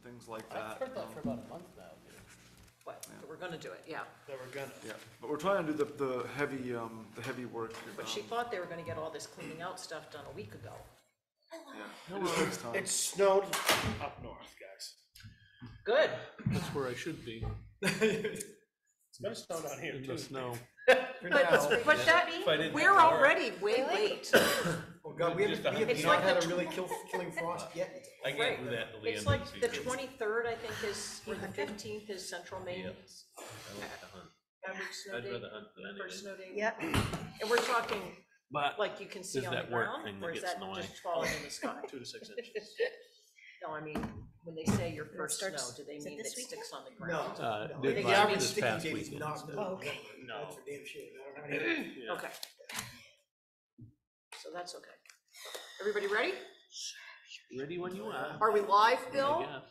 things like I've that. heard that for about a month now. What, that we're gonna do it, yeah. That we're gonna. Yeah, but we're trying to do the heavy work. But she thought they were gonna get all this cleaning out stuff done a week ago. Yeah, it just takes time. It snowed up north, guys. Good. That's where I should be, It's gonna snow down here in too. the snow. But that, we're already way late. Oh God, we haven't It's not like had the a really killing frost yet. I can't Right. do that till the end It's of like the season. 23rd, I think, is, or the 15th is Central Maine. Yeah. I like to hunt. Average snow I'd day, rather hunt than first anything. snow day. Yep. And we're talking, But like you can see There's on the that work ground, thing or that is gets that in the way. just falling in the sky? 2 to 6 inches. No, I mean, when they say your first snow, starts- do they is it mean it this week? sticks on the No. ground? no. did The last- average this sticking past date is weekend. not so- November. Oh, okay. No. That's for damn sure. I don't have any. Yeah. Okay. So that's okay. Everybody ready? Ready when you are. Are we live, I Bill? guess.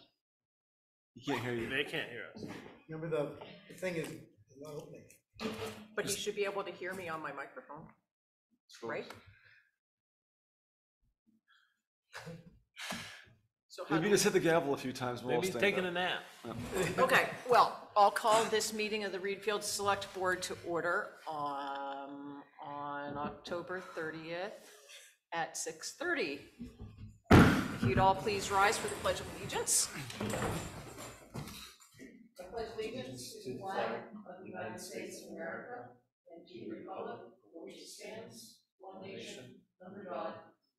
You can't hear you. They can't hear us. Remember the thing is not opening. But you should be able to hear me on my microphone, right? So how Maybe do just hit the gavel a few times. We'll all Maybe he's stand taking up. a nap. Okay, well, I'll call this meeting of the Readfield Select Board to order on October 30th at 6:30. If you'd all please rise for the Pledge of Allegiance. I pledge allegiance to the flag of the United States of America and to the republic for which it stands, one nation, under God,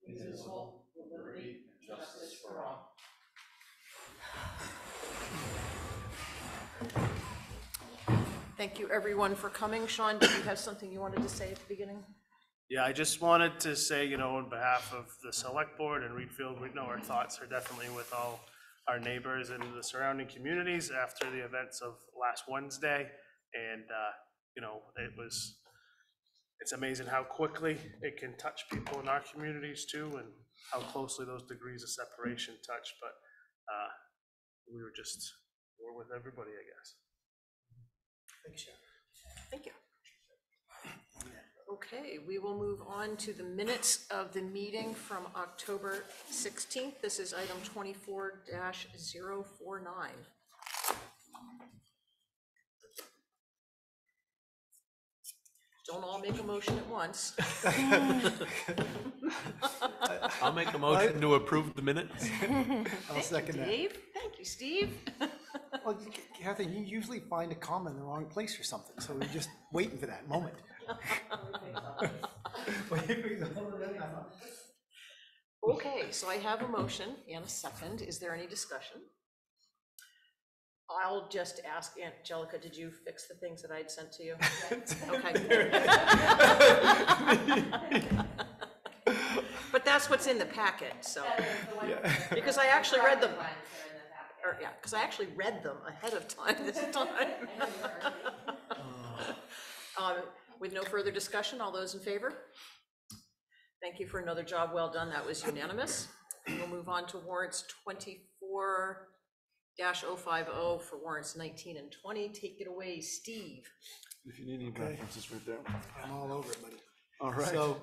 indivisible, with liberty and justice for all. Thank you, everyone, for coming. Sean, did you have something you wanted to say at the beginning? Yeah, I just wanted to say, on behalf of the select board and Readfield, we know our thoughts are definitely with all our neighbors and the surrounding communities after the events of last Wednesday. And, it's amazing how quickly it can touch people in our communities too, and how closely those degrees of separation touch. But we're with everybody, I guess. Thanks, Sharon. Thank you. Okay, we will move on to the minutes of the meeting from October 16th. This is item 24-049. Don't all make a motion at once. I'll make a motion to approve the minutes. I'll second that. Dave, thank you, Steve. Well, Kathy, you usually find a comma in the wrong place or something, so we're just waiting for that moment. Okay, so I have a motion and a second. Is there any discussion? I'll just ask Angelica, did you fix the things that I'd sent to you? Okay. But that's what's in the packet, so. Because I actually read them. Because I actually read them ahead of time this time. With no further discussion, all those in favor? Thank you for another job well done. That was unanimous. We'll move on to warrants 24-050 for warrants 19 and 20. Take it away, Steve. If you need any references right there. I'm all over it, buddy. All right. So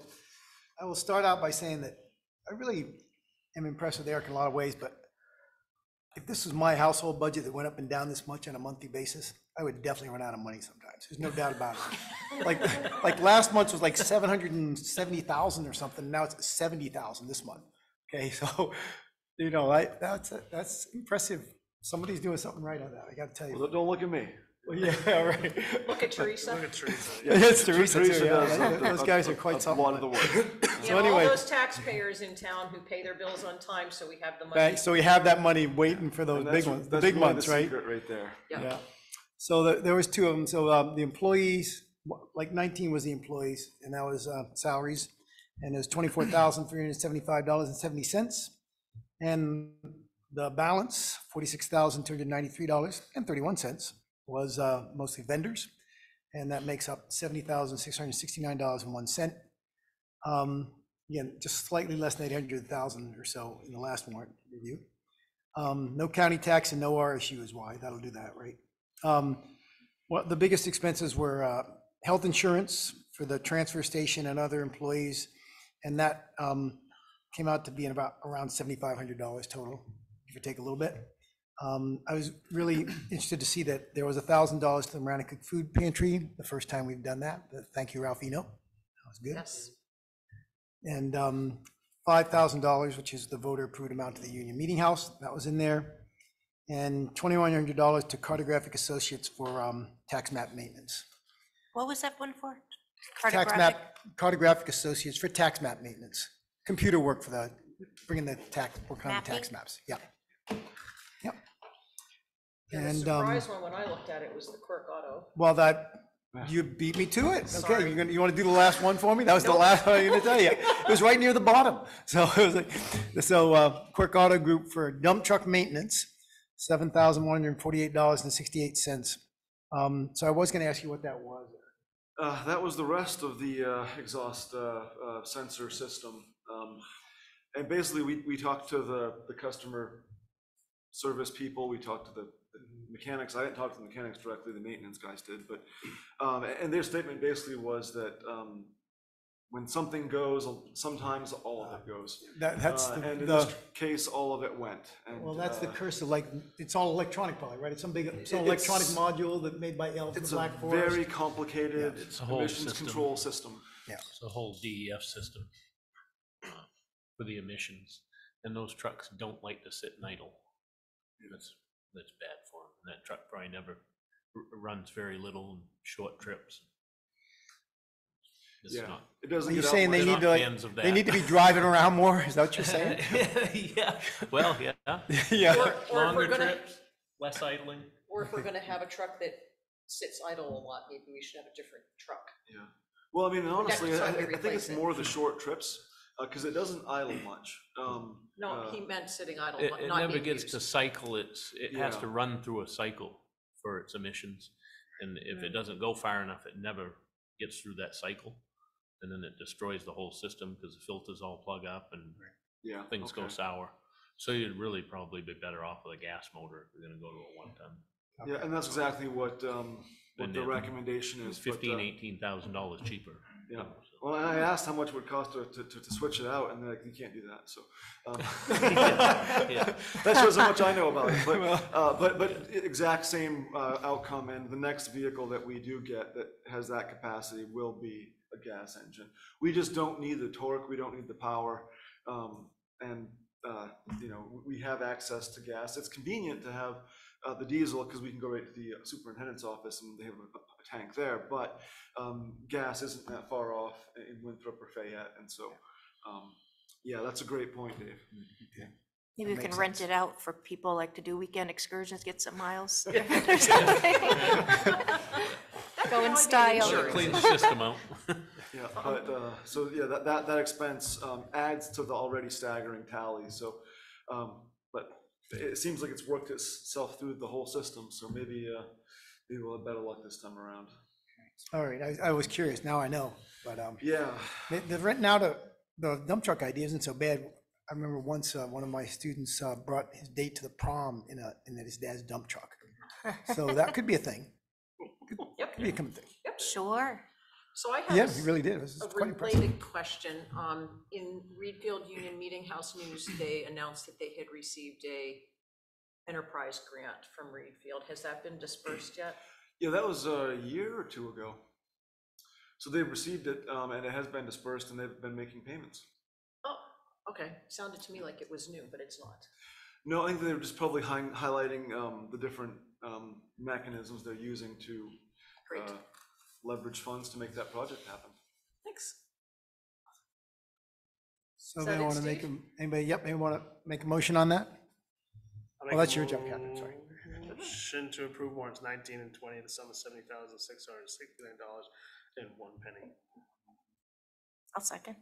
I will start out by saying that I really am impressed with Eric in a lot of ways, but if this was my household budget that went up and down this much on a monthly basis, I would definitely run out of money sometimes. There's no doubt about it. Like last month was like 770,000 or something. Now it's 70,000 this month. Okay, so that's impressive. Somebody's doing something right on that. I got to tell you. Well, don't look at me. Well, yeah, right. Look at Teresa. Look at Teresa. Yeah, it's Teresa too. Teresa Yeah. does Those guys are quite a something. lot of the work. So And anyway. all those taxpayers in town who pay their bills on time, so we have the money. Right, so we have that money waiting for those And big ones, the that's big really months, the right? secret right there. Yeah. So there was two of them. So the employees, like 19 was the employees, and that was salaries, and it was $24,375.70. And the balance, $46,293.31, was mostly vendors, and that makes up $70,669.01. Again, just slightly less than 800,000 or so in the last warrant review. No county tax and no RSU is why. That'll do that, right? The biggest expenses were health insurance for the transfer station and other employees, and that came out to be around $7,500 total, if you take a little bit. I was really interested to see that there was $1,000 to the Marana Cook Food Pantry, the first time we've done that. But thank you, Ralphino. That was good. Yes. And $5,000, which is the voter approved amount to the Union Meeting House, that was in there. And $2,100 to Cartographic Associates for tax map maintenance. What was that one for? Cartographic Associates for tax map maintenance. Computer work for the, bringing the tax, working on the tax Mapping? maps. Yeah. Yep. And the And, surprise one, when I looked at it, was the Quirk Auto. well, you beat me to it. Sorry. Okay, you want to do the last one for me? That was the last one I was going to tell you. It was right near the bottom. So it was like, Quirk Auto Group for dump truck maintenance, $7,148.68. So I was going to ask you what that was. That was the rest of the exhaust sensor system. And basically, we talked to the customer service people, we talked to the mechanics. I didn't talk to the mechanics directly, the maintenance guys did, but, and their statement basically was that when something goes, sometimes all of it goes. That's And in the, this case, all of it went. And, well, that's the curse of like, it's all electronic probably, right? It's some electronic module that made by Elf in the It's a Black Forest. very complicated It's a whole emissions system. control system. It's a whole DEF system for the emissions, and those trucks don't like to sit and idle. That's bad for them. And that truck probably never runs very little and short trips. It's Yeah, not. it doesn't Are you get out saying much. they They're need not to, fans of they that. need to be driving around more? Is that what you're saying? Yeah, well, yeah. Yeah. Or if Longer we're gonna, trips, less idling. or if we're gonna have a truck that sits idle a lot, maybe we should have a different truck. Yeah. Well, I mean, honestly, so I we think replace it's it. more the short trips, because it doesn't idle much. No, he meant sitting idle, It not never being gets used. to cycle, it has Yeah. to run through a cycle for its emissions. And if it doesn't go far enough, it never gets through that cycle. And then it destroys the whole system because the filters all plug up and Yeah. things go okay. sour. So you'd really probably be better off with a gas motor if you're gonna go to a 1-ton. Yeah, and that's exactly what Been the there. recommendation is. but, $18,000 cheaper. Yeah. Well, I asked how much it would cost to switch it out, and they're like, you can't do that, so. Yeah. That shows how much I know about it, but exact same outcome, and the next vehicle that we do get that has that capacity will be a gas engine. We just don't need the torque, we don't need the power, and, you know, we have access to gas. It's convenient to have the diesel, because we can go right to the superintendent's office and they have a tank there, but gas isn't that far off in Winthrop or Fayette, and so, yeah, that's a great point, Dave. Maybe we That can makes rent sense. it out for people like to do weekend excursions, get some miles. Go in Sure. style. Clean the system out. Yeah, but, so, yeah, that expense adds to the already staggering tally, so, but it seems like it's worked itself through the whole system, so maybe we'll have better luck this time around. All right, I was curious, now I know, but Yeah, the renting out the dump truck idea isn't so bad. I remember once one of my students brought his date to the prom in his dad's dump truck. So that could be a thing. Yep. Could be a common thing. Sure. So I have Yeah, a he really did. It was a quite impressive. related question. In Readfield Union Meeting House News, they announced that they had received a enterprise grant from Readfield. Has that been dispersed yet? yeah, that was a year or two ago. So they've received it, and it has been dispersed, and they've been making payments. Oh, okay. Sounded to me like it was new, but it's not. No, I think they're just probably highlighting the different mechanisms they're using to Great. leverage funds to make that project happen. Thanks. So Is they that it, want to make Steve? anybody want to make a motion on that? I'll Well, make that's a your job, Captain, sorry. Motion to approve warrants 19 and 20, the sum of $70,669.01. I'll second.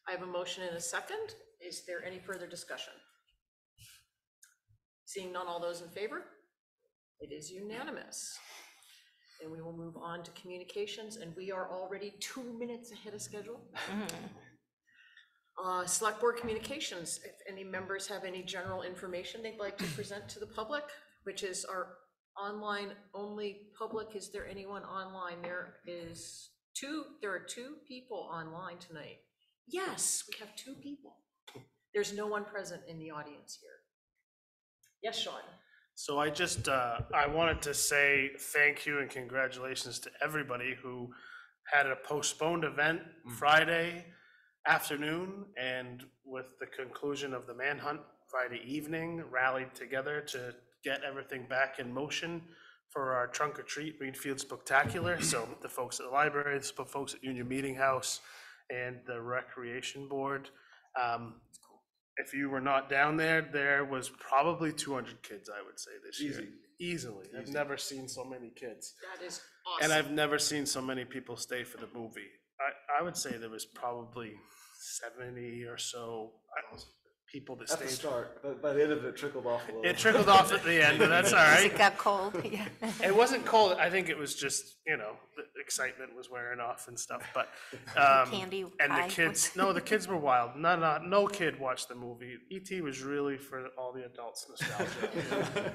I have a motion and a second. Is there any further discussion? Seeing none, all those in favor? It is unanimous. And we will move on to communications, and we are already 2 minutes ahead of schedule. Select Board Communications, if any members have any general information they'd like to present to the public, which is our online only public. Is there anyone online? There are two people online tonight. Yes, we have two people. There's no one present in the audience here. Yes, Sean. So I just, I wanted to say thank you and congratulations to everybody who had a postponed event Friday afternoon, and with the conclusion of the manhunt Friday evening, rallied together to get everything back in motion for our trunk or treat Readfield Spectacular. So the folks at the library, the folks at Union Meeting House, and the Recreation Board. If you were not down there, there was probably 200 kids, I would say, this year. Easily. I've never seen so many kids. That is And awesome. I've never seen so many people stay for the movie. I would say there was probably 70 or so people that At the stayed. start, but by the end of it trickled off a little. It trickled off at the end, but that's all right. It got cold, yeah. It wasn't cold. I think it was just, you know, the excitement was wearing off and stuff, but. Candy And pie the kids, was- no, the kids were wild. No kid watched the movie. E.T. was really for all the adults' nostalgia.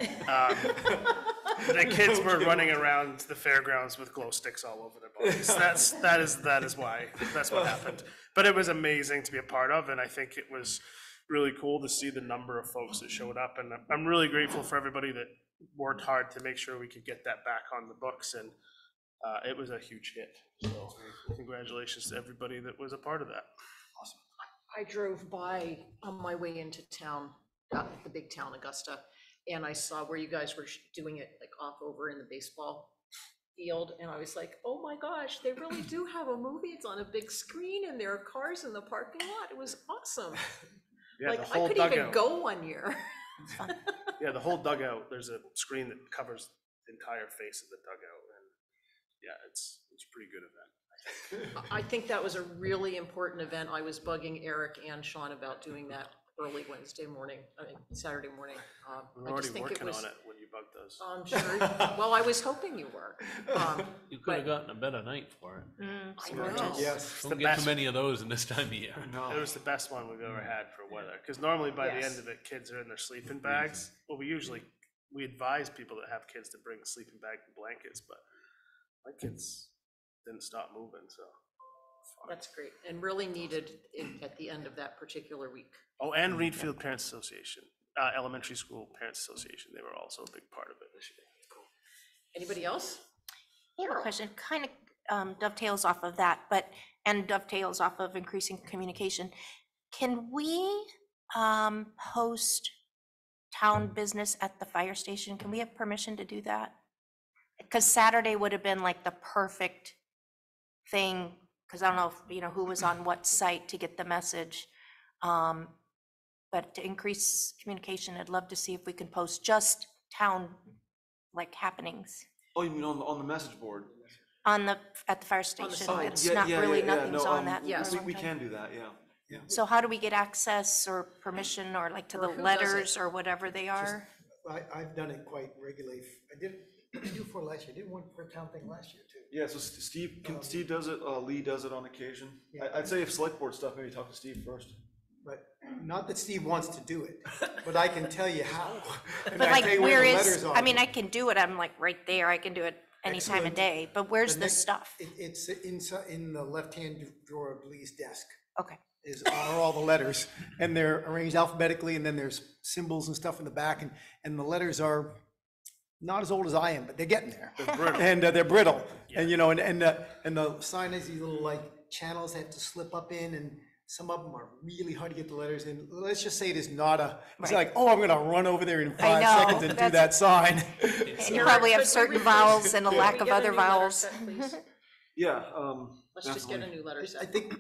The kids were running around the fairgrounds with glow sticks all over their bodies. That is why, that's what happened. But it was amazing to be a part of, and I think it was really cool to see the number of folks that showed up, and I'm really grateful for everybody that worked hard to make sure we could get that back on the books, and it was a huge hit. So congratulations to everybody that was a part of that. I drove by on my way into town, the big town, Augusta, and I saw where you guys were doing it like off over in the baseball field, and I was like, oh my gosh, they really do have a movie. It's on a big screen and there are cars in the parking lot. It was awesome. Yeah, Like the I whole could even dugout. go one year. Yeah, the whole dugout, there's a screen that covers the entire face of the dugout, and yeah, it's a pretty good event. I think that was a really important event. I was bugging Eric and Sean about doing that early Saturday morning. We're I already just think working was. on it when you bugged us. I'm sure, well, I was hoping you were. You could have gotten a better night for it. I know. Yes. the Don't get too best. many of those in this time of year. No. It was the best one we've ever had for weather, because normally by the Yes. end of it, kids are in their sleeping bags. Well, we advise people that have kids to bring sleeping bag and blankets, but my kids didn't stop moving, so. That's great, and really needed at the end of that particular week. Oh, and Readfield Parents Association, Elementary School Parents Association, they were also a big part of it this year. Anybody else? I have a question, kind of dovetails off of that, and dovetails off of increasing communication. Can we host town business at the fire station? Can we have permission to do that? Because Saturday would have been like the perfect thing, because I don't know if, you know, who was on what site to get the message. But to increase communication, I'd love to see if we can post just town, like, happenings Oh, you mean on the message board? at the fire station. side. It's not really, nothing's no, on that. yes. We can do that, yeah. So how do we get access or permission, or like to Or the who does letters it? or whatever they are? I've done it quite regularly. I did it for last year. I did one for a town thing last year too. Yeah, so Steve does it, Lee does it on occasion. I'd say if select board stuff, maybe talk to Steve first. But not that Steve wants to do it, but I can tell you how. And But I like, tell you where the is, letters are. I mean, I can do it, I'm like right there, I can do it any time of Excellent. day, but where's The the next- stuff? It's inside, in the left-hand drawer of Lee's desk Okay, are all the letters. And they're arranged alphabetically, and then there's symbols and stuff in the back, and the letters are not as old as I am, but they're getting there. They're brittle. And they're brittle, and you know, and the sign has these little like channels they have to slip up in, and some of them are really hard to get the letters in. Let's just say it is not it's Right. like, oh, I'm gonna run over there in I 5 know, seconds and do that's- that sign. and you probably have certain vowels and a Could lack we of get a other new letter vowels. set, please? Yeah, Let's just get a definitely. new letter I set. think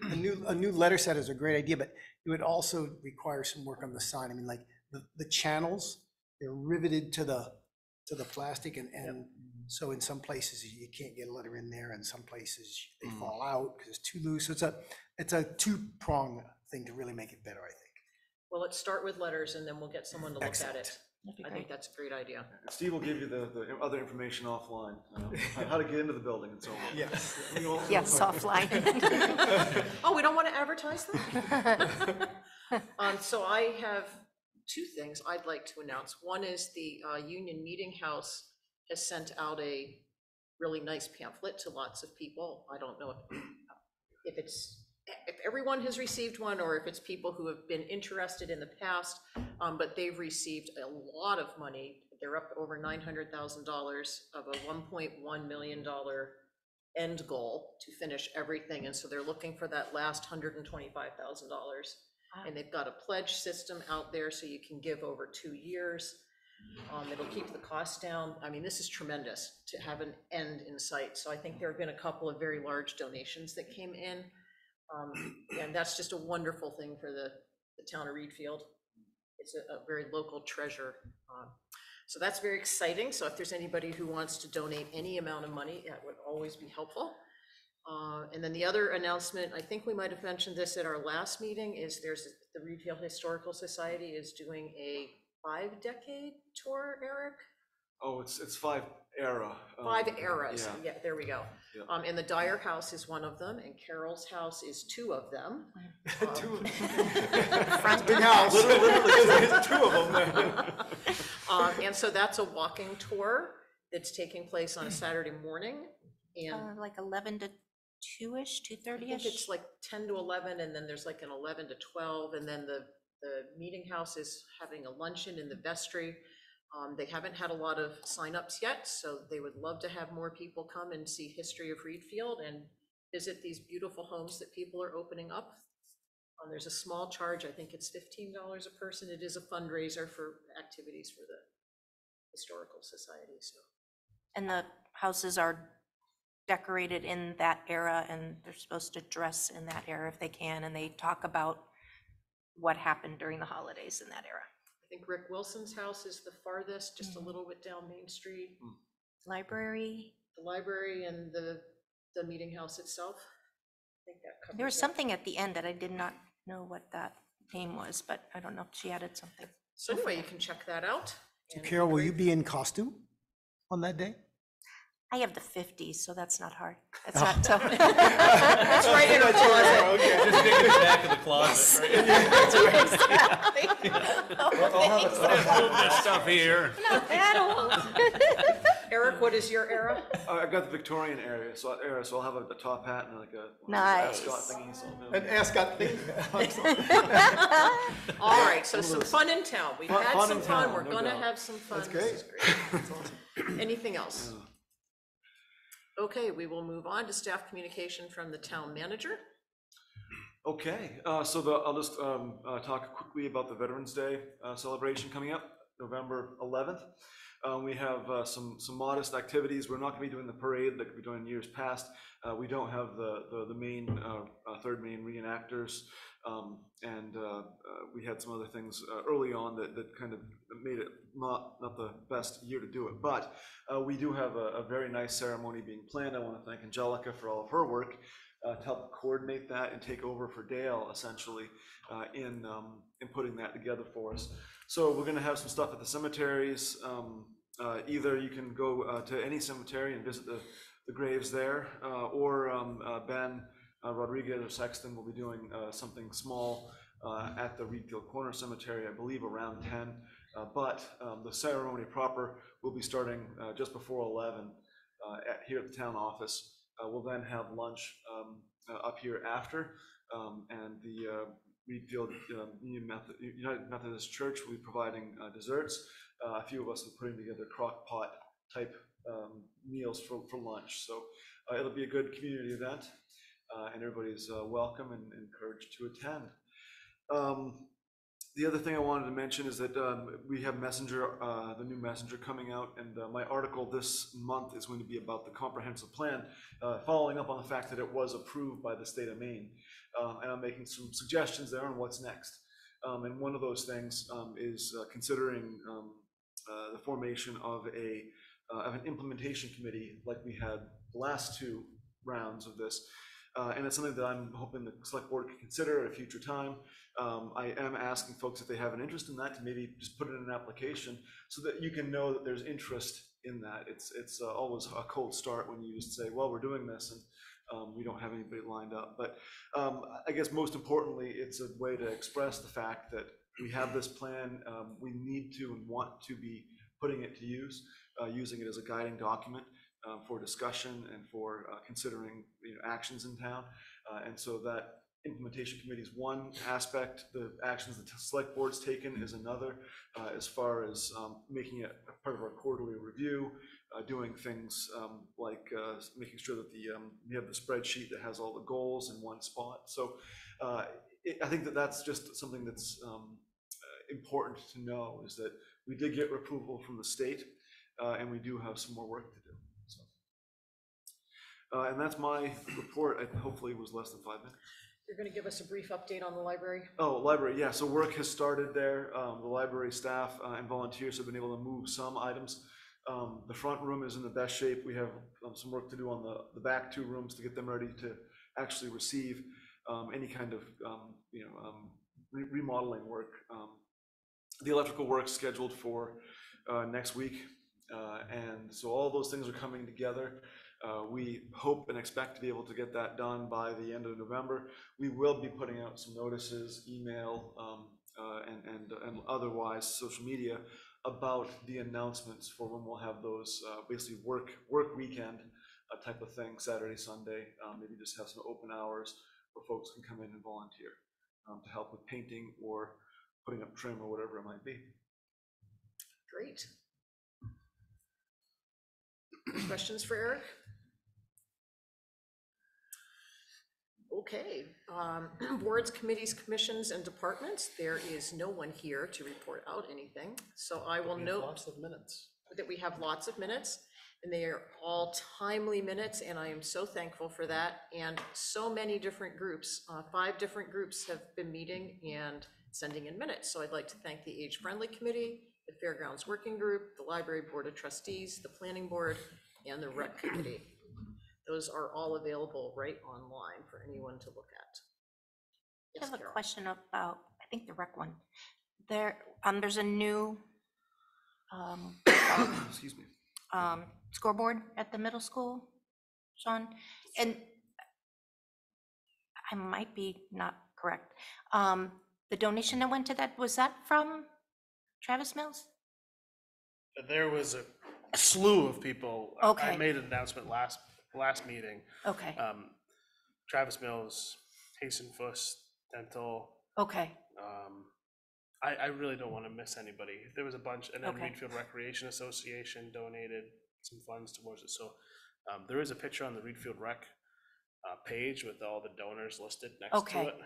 a new letter set is a great idea, but it would also require some work on the sign. I mean, like, the channels, they're riveted to the plastic, and so in some places you can't get a letter in there, and some places they fall out because it's too loose. So it's a two-prong thing to really make it better, I think. Well, let's start with letters and then we'll get someone to look at Excellent. it. That'd be I great. think that's a great idea. Steve will give you the other information offline, how to get into the building and so on. Yes. Yes, offline. Oh, we don't want to advertise that? So I have two things I'd like to announce. One is the Union Meeting House has sent out a really nice pamphlet to lots of people. I don't know if it's if everyone has received one, or if it's people who have been interested in the past, but they've received a lot of money. They're up over $900,000 of a $1.1 million end goal to finish everything, and so they're looking for that last $125,000. And they've got a pledge system out there, so you can give over 2 years. It'll keep the cost down. I mean, this is tremendous to have an end in sight. So I think there have been a couple of very large donations that came in. And that's just a wonderful thing for the town of Readfield. It's a very local treasure. So that's very exciting. So if there's anybody who wants to donate any amount of money, that would always be helpful. And then the other announcement, I think we might have mentioned this at our last meeting, is the Readfield Historical Society is doing a 5-decade tour, Eric? Oh, it's 5 era. 5 eras, yeah. yeah, there we go. Yeah. And the Dyer House is one of them, and Carol's house is 2 of them. Big house. Literally 2 of them. And so that's a walking tour that's taking place on a Saturday morning. And Like 11 to 2-ish, I 2:30-ish? think it's like 10 to 11, and then there's like an 11 to 12, and then the meeting house is having a luncheon in the vestry. They haven't had a lot of signups yet, so they would love to have more people come and see history of Readfield and visit these beautiful homes that people are opening up. There's a small charge, I think it's $15 a person. It is a fundraiser for activities for the Historical Society. So. And the houses are decorated in that era, and they're supposed to dress in that era if they can, and they talk about what happened during the holidays in that era. I think Rick Wilson's house is the farthest, just a little bit down Main Street. Library. The library and the meeting house itself. I think that covers There was it. something at the end that I did not know what that name was, but I don't know if she added something. So anyway, you can check that out. So And Carol, will great. you be in costume on that day? I have the 50s, so that's not hard. That's not tough. That's right in her closet. Just dig in the back of the closet, right? Let's move this stuff here. Not that old. Eric, what is your era? I've got the Victorian era, so I'll have a top hat and like a Nice. ascot thingy. So An ascot thing. All right, so some fun in town. We've Fun- had fun some in fun. town, We're no gonna doubt. have some fun. That's This is great. Anything else? Okay, we will move on to staff communication from the town manager. Okay, so I'll just talk quickly about the Veterans Day celebration coming up, November 11th. We have some modest activities. We're not going to be doing the parade like we've done in years past. We don't have the main third main reenactors, and we had some other things early on that kind of made it not the best year to do it. But we do have a very nice ceremony being planned. I want to thank Angelica for all of her work to help coordinate that and take over for Dale essentially in putting that together for us. So we're going to have some stuff at the cemeteries. Either you can go to any cemetery and visit the graves there, or Ben Rodriguez or Sexton will be doing something small at the Readfield Corner Cemetery, I believe around 10. But the ceremony proper will be starting just before 11 here at the town office. We'll then have lunch up here after, and the Readfield United Methodist Church will be providing desserts. A few of us are putting together crock pot type meals for lunch. So it'll be a good community event, and everybody's welcome and encouraged to attend. The other thing I wanted to mention is that we have Messenger, the new Messenger coming out, and my article this month is going to be about the comprehensive plan, following up on the fact that it was approved by the state of Maine. And I'm making some suggestions there on what's next. And one of those things is considering the formation of an implementation committee like we had the last 2 rounds of this. And it's something that I'm hoping the select board can consider at a future time. I am asking folks if they have an interest in that to maybe just put it in an application so that you can know that there's interest in that. It's always a cold start when you just say, well, we're doing this, and we don't have anybody lined up. But I guess most importantly, it's a way to express the fact that we have this plan. We need to and want to be putting it to use, using it as a guiding document for discussion and for considering actions in town. And so that implementation committee is one aspect. The actions the select board's taken is another, as far as making it a part of our quarterly review, doing things like making sure that we have the spreadsheet that has all the goals in one spot. So I think that that's just something that's important to know, is that we did get approval from the state, and we do have some more work to do. So, and that's my report. Hopefully it was less than 5 minutes. You're going to give us a brief update on the library? Oh, library, yeah, so work has started there. The library staff and volunteers have been able to move some items. The front room is in the best shape. We have some work to do on the back 2 rooms to get them ready to actually receive any kind of remodeling work. The electrical work scheduled for next week, and so all those things are coming together. We hope and expect to be able to get that done by the end of November. We will be putting out some notices, email, and otherwise social media about the announcements for when we'll have those basically work weekend type of thing, Saturday, Sunday. Maybe just have some open hours where folks can come in and volunteer to help with painting or putting up trim or whatever it might be. Great. Questions for Eric? Okay, boards, committees, commissions, and departments. There is no one here to report out anything. So I will note Lots of minutes. that we have lots of minutes, and they are all timely minutes, and I am so thankful for that. And so many different groups, 5 different groups have been meeting and sending in minutes. So I'd like to thank the Age Friendly Committee, the Fairgrounds Working Group, the Library Board of Trustees, the Planning Board, and the Rec Committee. Those are all available right online for anyone to look at. I Yes, have a Carol. question about, I think the rec one. There's a new Excuse me. scoreboard at the middle school, Sean, and I might be not correct. The donation that went to that, was that from Travis Mills? There was a slew of people. I Okay. made an announcement last meeting. Okay, Travis Mills, Hasten Fuss Dental. okay, I really don't want to miss anybody. There was a bunch, and then Okay. Readfield Recreation Association donated some funds towards it. So there is a picture on the Readfield Rec page with all the donors listed next Okay. to it.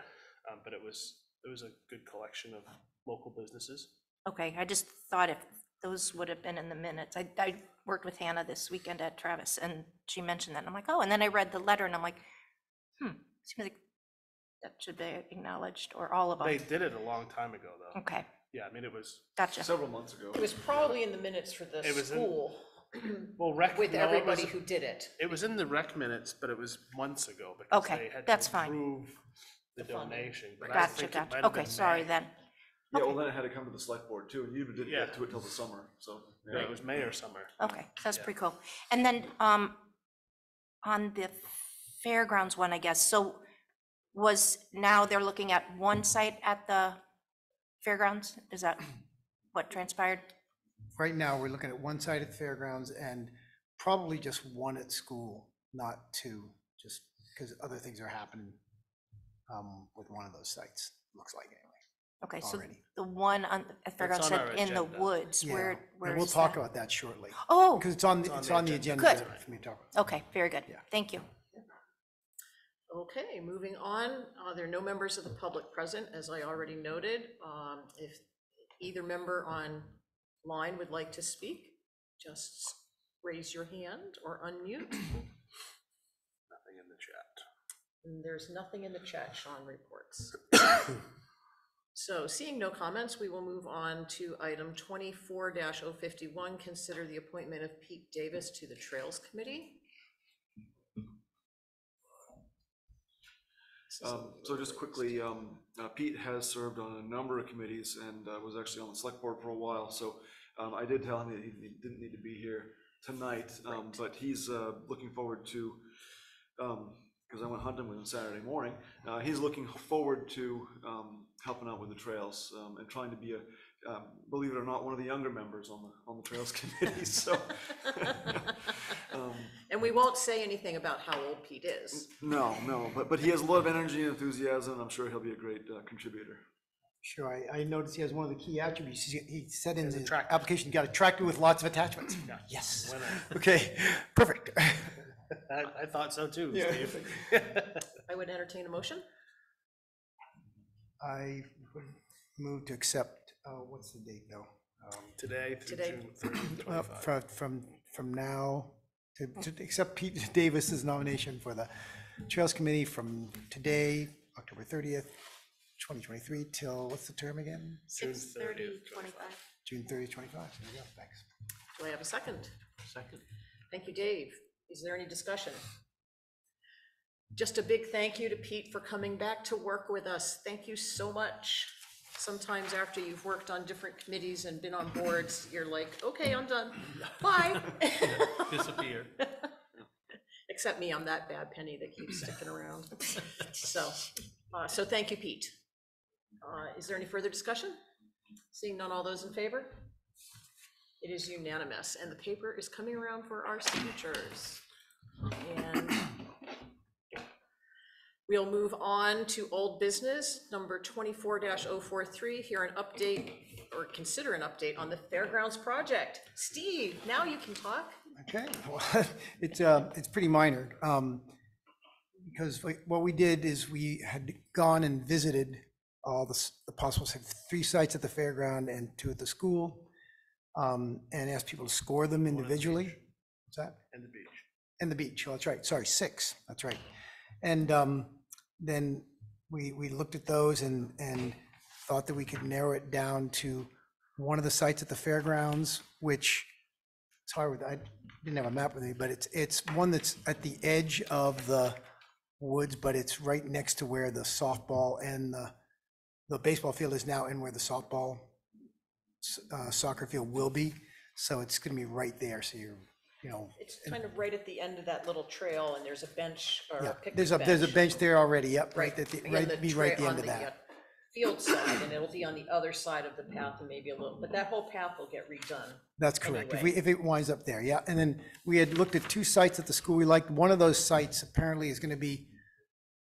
But it was a good collection of local businesses. okay. I just thought if those would have been in the minutes. I worked with Hannah this weekend at Travis, and she mentioned that, and I'm like, oh, and then I read the letter, and I'm like, seems like that should be acknowledged, or all of They them. did it a long time ago, though. Okay, Yeah, I mean, it was, gotcha. Several months ago. It was probably in the minutes for the It was in- school well, rec. with no, it everybody was- who did it. It was in the rec minutes, but it was months ago because Okay, they had that's to fine. approve the The funding. donation. But I Gotcha, think it gotcha. might have Okay, been sorry May. then. Yeah, well, Okay. then it had to come to the select board too, and you didn't Yeah. get to it till the summer, so. Yeah, it was May or summer. Okay, that's Yeah. pretty cool. And then, on the fairgrounds one, I guess, so now they're looking at one site at the fairgrounds? Is that what transpired? Right now, we're looking at one side at the fairgrounds and probably just one at school, not 2, just because other things are happening with one of those sites, looks like anyway. Okay, so Already. the one at fairgrounds on our said in the agenda. woods, Yeah, where and we'll is talk that? about that shortly, Oh, because it's on the agenda Good. for me to talk about. okay, very good. Yeah. Thank you. Okay, moving on. There are no members of the public present, as I already noted. If either member online would like to speak, just raise your hand or unmute. Nothing in the chat. And there's nothing in the chat, Sean reports. So seeing no comments, we will move on to item 24-051, consider the appointment of Pete Davis to the Trails Committee. So just quickly, Pete has served on a number of committees and was actually on the select board for a while. So I did tell him that he didn't need to be here tonight, but he's looking forward to, because I went hunting with him Saturday morning, he's looking forward to helping out with the trails and trying to be believe it or not, one of the younger members on the Trails Committee. So, And we won't say anything about how old Pete is. No, but he has a lot of energy and enthusiasm. I'm sure he'll be a great contributor. Sure, I noticed he has one of the key attributes. He said in Has a the tractor. application, you got a tractor with lots of attachments. Yeah. Yes. Winner. Okay, perfect. I thought so too, Yeah. Steve. I would entertain a motion. I would move to accept, what's the date though? Today through Today. June 30, 25. From now, to accept Pete Davis's nomination for the Trails Committee from today, October 30th, 2023, till, what's the term again? June 6:30, 30th, 25. June 30th, 25. There we go, thanks. Do I have a second? Second. Thank you, Dave. Is there any discussion? Just a big thank you to Pete for coming back to work with us. Thank you so much. Sometimes after you've worked on different committees and been on boards, you're like, okay, I'm done. Bye. Disappear. Except me, I'm that bad penny that keeps sticking around. So thank you, Pete. Is there any further discussion? Seeing none, all those in favor? It is unanimous, and the paper is coming around for our signatures. And we'll move on to old business, number 24-043, hear an update, or consider an update on the Fairgrounds project. Steve, now you can talk. Okay, well, it's pretty minor, because what we did is we had gone and visited all the possible, 3 sites at the fairground and 2 at the school, and asked people to score them individually. What's that? And the beach. And the beach, oh, that's right, sorry, 6, that's right. And then we looked at those and thought that we could narrow it down to one of the sites at the fairgrounds, which it's hard with, I didn't have a map with me, but it's one that's at the edge of the woods, but it's right next to where the softball and the baseball field is now, and where the softball soccer field will be. So it's gonna be right there, so It's kind of right at the end of that little trail, and there's a bench or a yeah, picnic there's a bench there already, yep, Right, right at the, again, right, the be right at the trail end on of that. Field side, and it'll be on the other side of the path and maybe a little, but that whole path will get redone. That's correct, Anyway. if it winds up there, yeah. And then we had looked at 2 sites at the school we liked. One of those sites apparently is gonna be,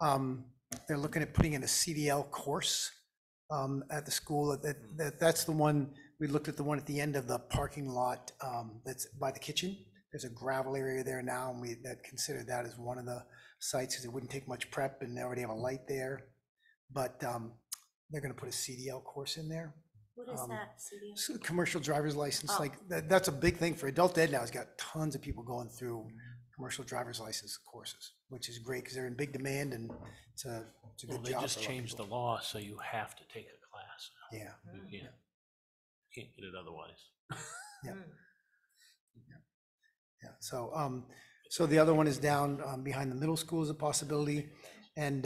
they're looking at putting in a CDL course at the school. That's the one, we looked at the one at the end of the parking lot that's by the kitchen. There's a gravel area there now, and we considered that as one of the sites, because it wouldn't take much prep, and they already have a light there. But they're gonna put a CDL course in there. What is that, CDL? So commercial driver's license, Oh. like, that's a big thing for adult ed now. It's got tons of people going through commercial driver's license courses, which is great, because they're in big demand, and it's a Well, good they job. just for a lot of changed the people. law, so you have to take a class now. Yeah, You can't get it otherwise. yeah. So the other one is down behind the middle school is a possibility. And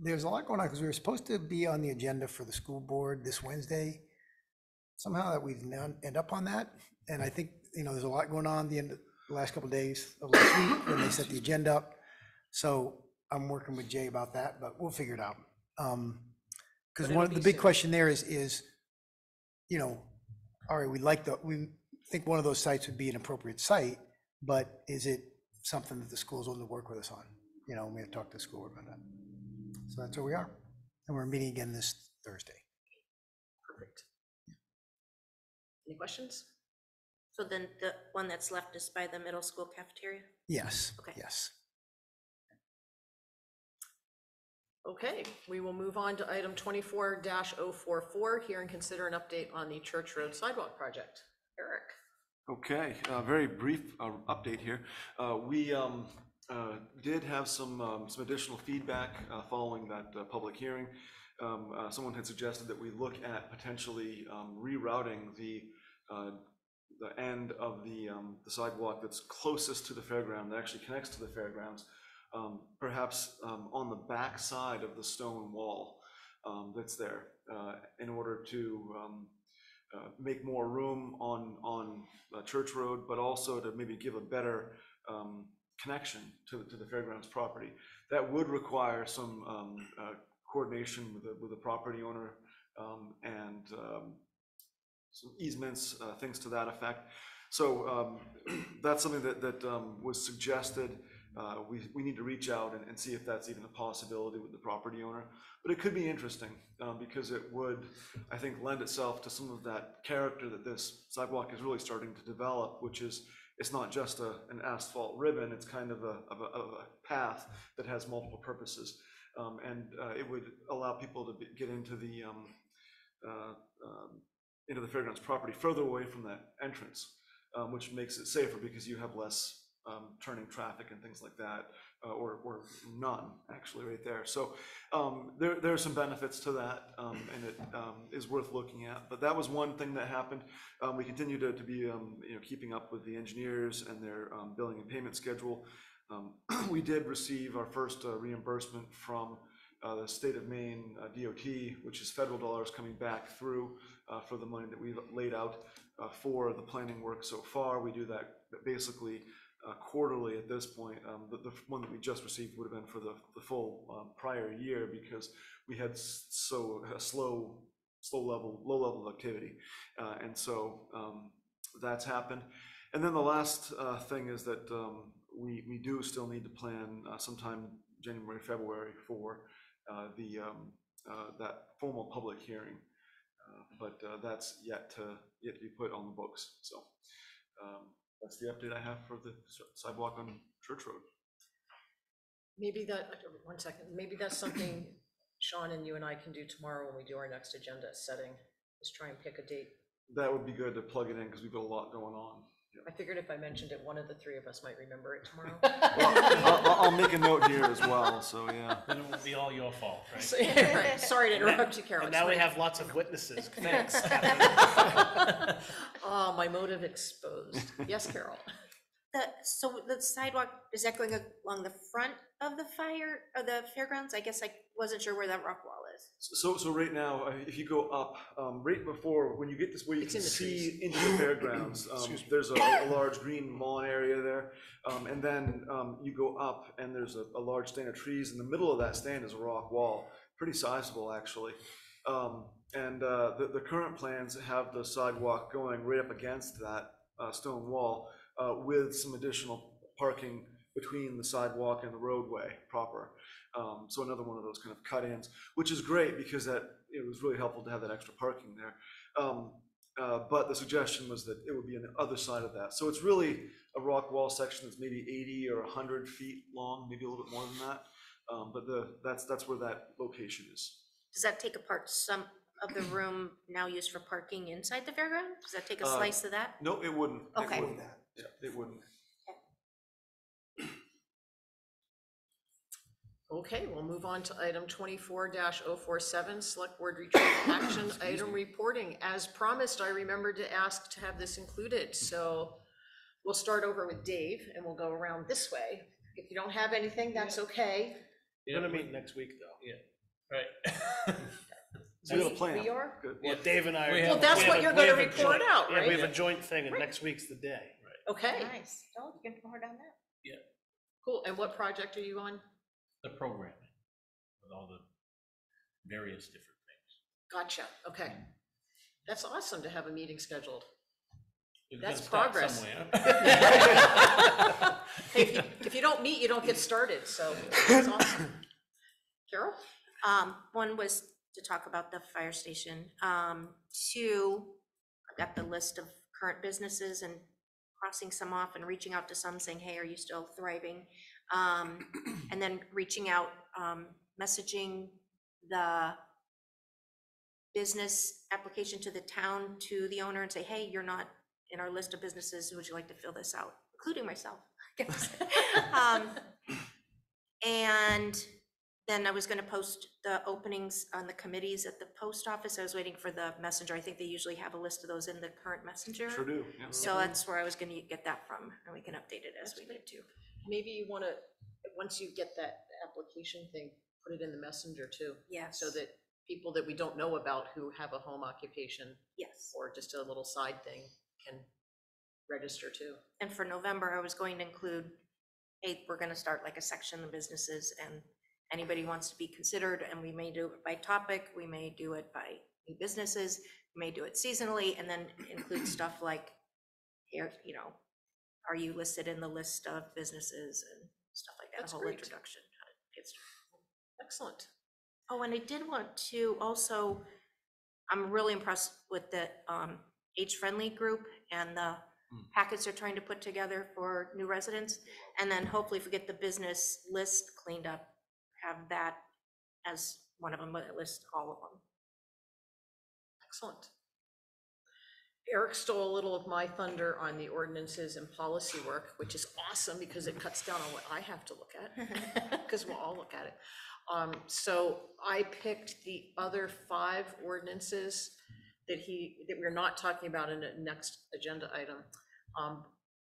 there's a lot going on, because we were supposed to be on the agenda for the school board this Wednesday. Somehow that we've now end up on that. And I think, there's a lot going on the last couple of days of last week when they set the agenda up. So I'm working with Jay about that, but we'll figure it out. Because But one it'll of the be big soon. question there is, all right, we think one of those sites would be an appropriate site, but is it something that the school's willing to work with us on? We have to talk to the school about that. So that's where we are. And we're meeting again this Thursday. Perfect. Any questions? So then the one that's left is by the middle school cafeteria? Yes, Okay. yes. Okay, we will move on to item 24-044, hear and consider an update on the Church Road sidewalk project. Eric? Okay, very brief update here. We did have some additional feedback following that public hearing. Someone had suggested that we look at potentially rerouting the end of the sidewalk that's closest to the fairground, that actually connects to the fairgrounds, perhaps on the back side of the stone wall that's there, in order to make more room on Church Road, but also to maybe give a better connection to the fairgrounds property. That would require some coordination with the property owner and some easements, things to that effect. So that's something that was suggested. We need to reach out and see if that's even a possibility with the property owner. But it could be interesting because it would, I think, lend itself to some of that character that this sidewalk is really starting to develop, which is it's not just an asphalt ribbon, it's kind of a path that has multiple purposes. And it would allow people to get into the fairgrounds property further away from that entrance, which makes it safer because you have less turning traffic and things like that, or none actually right there. So there are some benefits to that, and it is worth looking at. But that was one thing that happened. We continue to be keeping up with the engineers and their billing and payment schedule. We did receive our first reimbursement from the state of Maine DOT, which is federal dollars coming back through for the money that we've laid out for the planning work so far. We do that basically quarterly at this point. The one that we just received would have been for the full prior year because we had low level of activity, and so that's happened. And then the last thing is that we do still need to plan sometime January, February for that formal public hearing, but that's yet to be put on the books. So that's the update I have for the sidewalk on Church Road. Maybe one second, maybe that's something Sean and you and I can do tomorrow when we do our next agenda setting, is try and pick a date. That would be good to plug it in because we've got a lot going on. I figured if I mentioned it, one of the three of us might remember it tomorrow. Well, I'll make a note here as well, so yeah. Then it won't be all your fault, right? So, right. Sorry to interrupt you, Carol. And now we have lots of witnesses. Thanks. Oh, my motive exposed. Yes, Carol. So the sidewalk, is that going along the front of the fairgrounds? I guess I wasn't sure where that rock wall is. So right now, if you go up, right before, when you get this, where you can see into the fairgrounds, there's a large green lawn area there. And then you go up and there's a large stand of trees. In the middle of that stand is a rock wall, pretty sizable actually. And the current plans have the sidewalk going right up against that stone wall with some additional parking between the sidewalk and the roadway proper. So another one of those kind of cut-ins, which is great because it was really helpful to have that extra parking there. But the suggestion was that it would be on the other side of that. So it's really a rock wall section that's maybe 80 or 100 feet long, maybe a little bit more than that. But that's where that location is. Does that take apart some of the room now used for parking inside the fairground? Does that take a slice of that? No, it wouldn't. Okay. It wouldn't. Yeah, it wouldn't. Okay, we'll move on to item 24-047, Select Board Retreat Action Item Reporting. As promised, I remembered to ask to have this included, so we'll start over with Dave and we'll go around this way. If you don't have anything, that's okay. We're gonna meet next week though. Yeah, right. So we have a plan. We are? Good. Well, Dave and I. Well, that's what you're gonna report out, Yeah, we right? have a joint thing and next week's the day. Okay, Nice. Oh, you can report on that. cool. And what project are you on? The programming with all the various different things. Gotcha, okay. That's awesome to have a meeting scheduled. We've That's gotta start progress. somewhere. Hey, if you don't meet, you don't get started, so that's awesome. Carol? One was to talk about the fire station. Two, I've got the list of current businesses and crossing some off and reaching out to some saying, hey, are you still thriving? And then reaching out, messaging the business application to the town, to the owner and say, hey, you're not in our list of businesses. Would you like to fill this out? Including myself, I guess. And then I was gonna post the openings on the committees at the post office. I was waiting for the messenger. I think they usually have a list of those in the current messenger. Sure do. Yeah. So that's where I was gonna get that from, and we can update it as we need to. Maybe you wanna, once you get that application thing, put it in the messenger too. Yes. So that people that we don't know about who have a home occupation Yes. or just a little side thing can register too. And for November, I was going to include, hey, we're gonna start like a section of businesses and anybody wants to be considered, and we may do it by topic, we may do it by new businesses, we may do it seasonally, and then include stuff like, here, you know, are you listed in the list of businesses and stuff like that, That's a whole great. introduction. How to get started. Excellent. Oh, and I did want to also, I'm really impressed with the age-friendly group and the packets they're trying to put together for new residents. And then hopefully if we get the business list cleaned up, have that as one of them, but list all of them. Excellent. Eric stole a little of my thunder on the ordinances and policy work, which is awesome because it cuts down on what I have to look at, because we'll all look at it. So I picked the other 5 ordinances that we're not talking about in the next agenda item.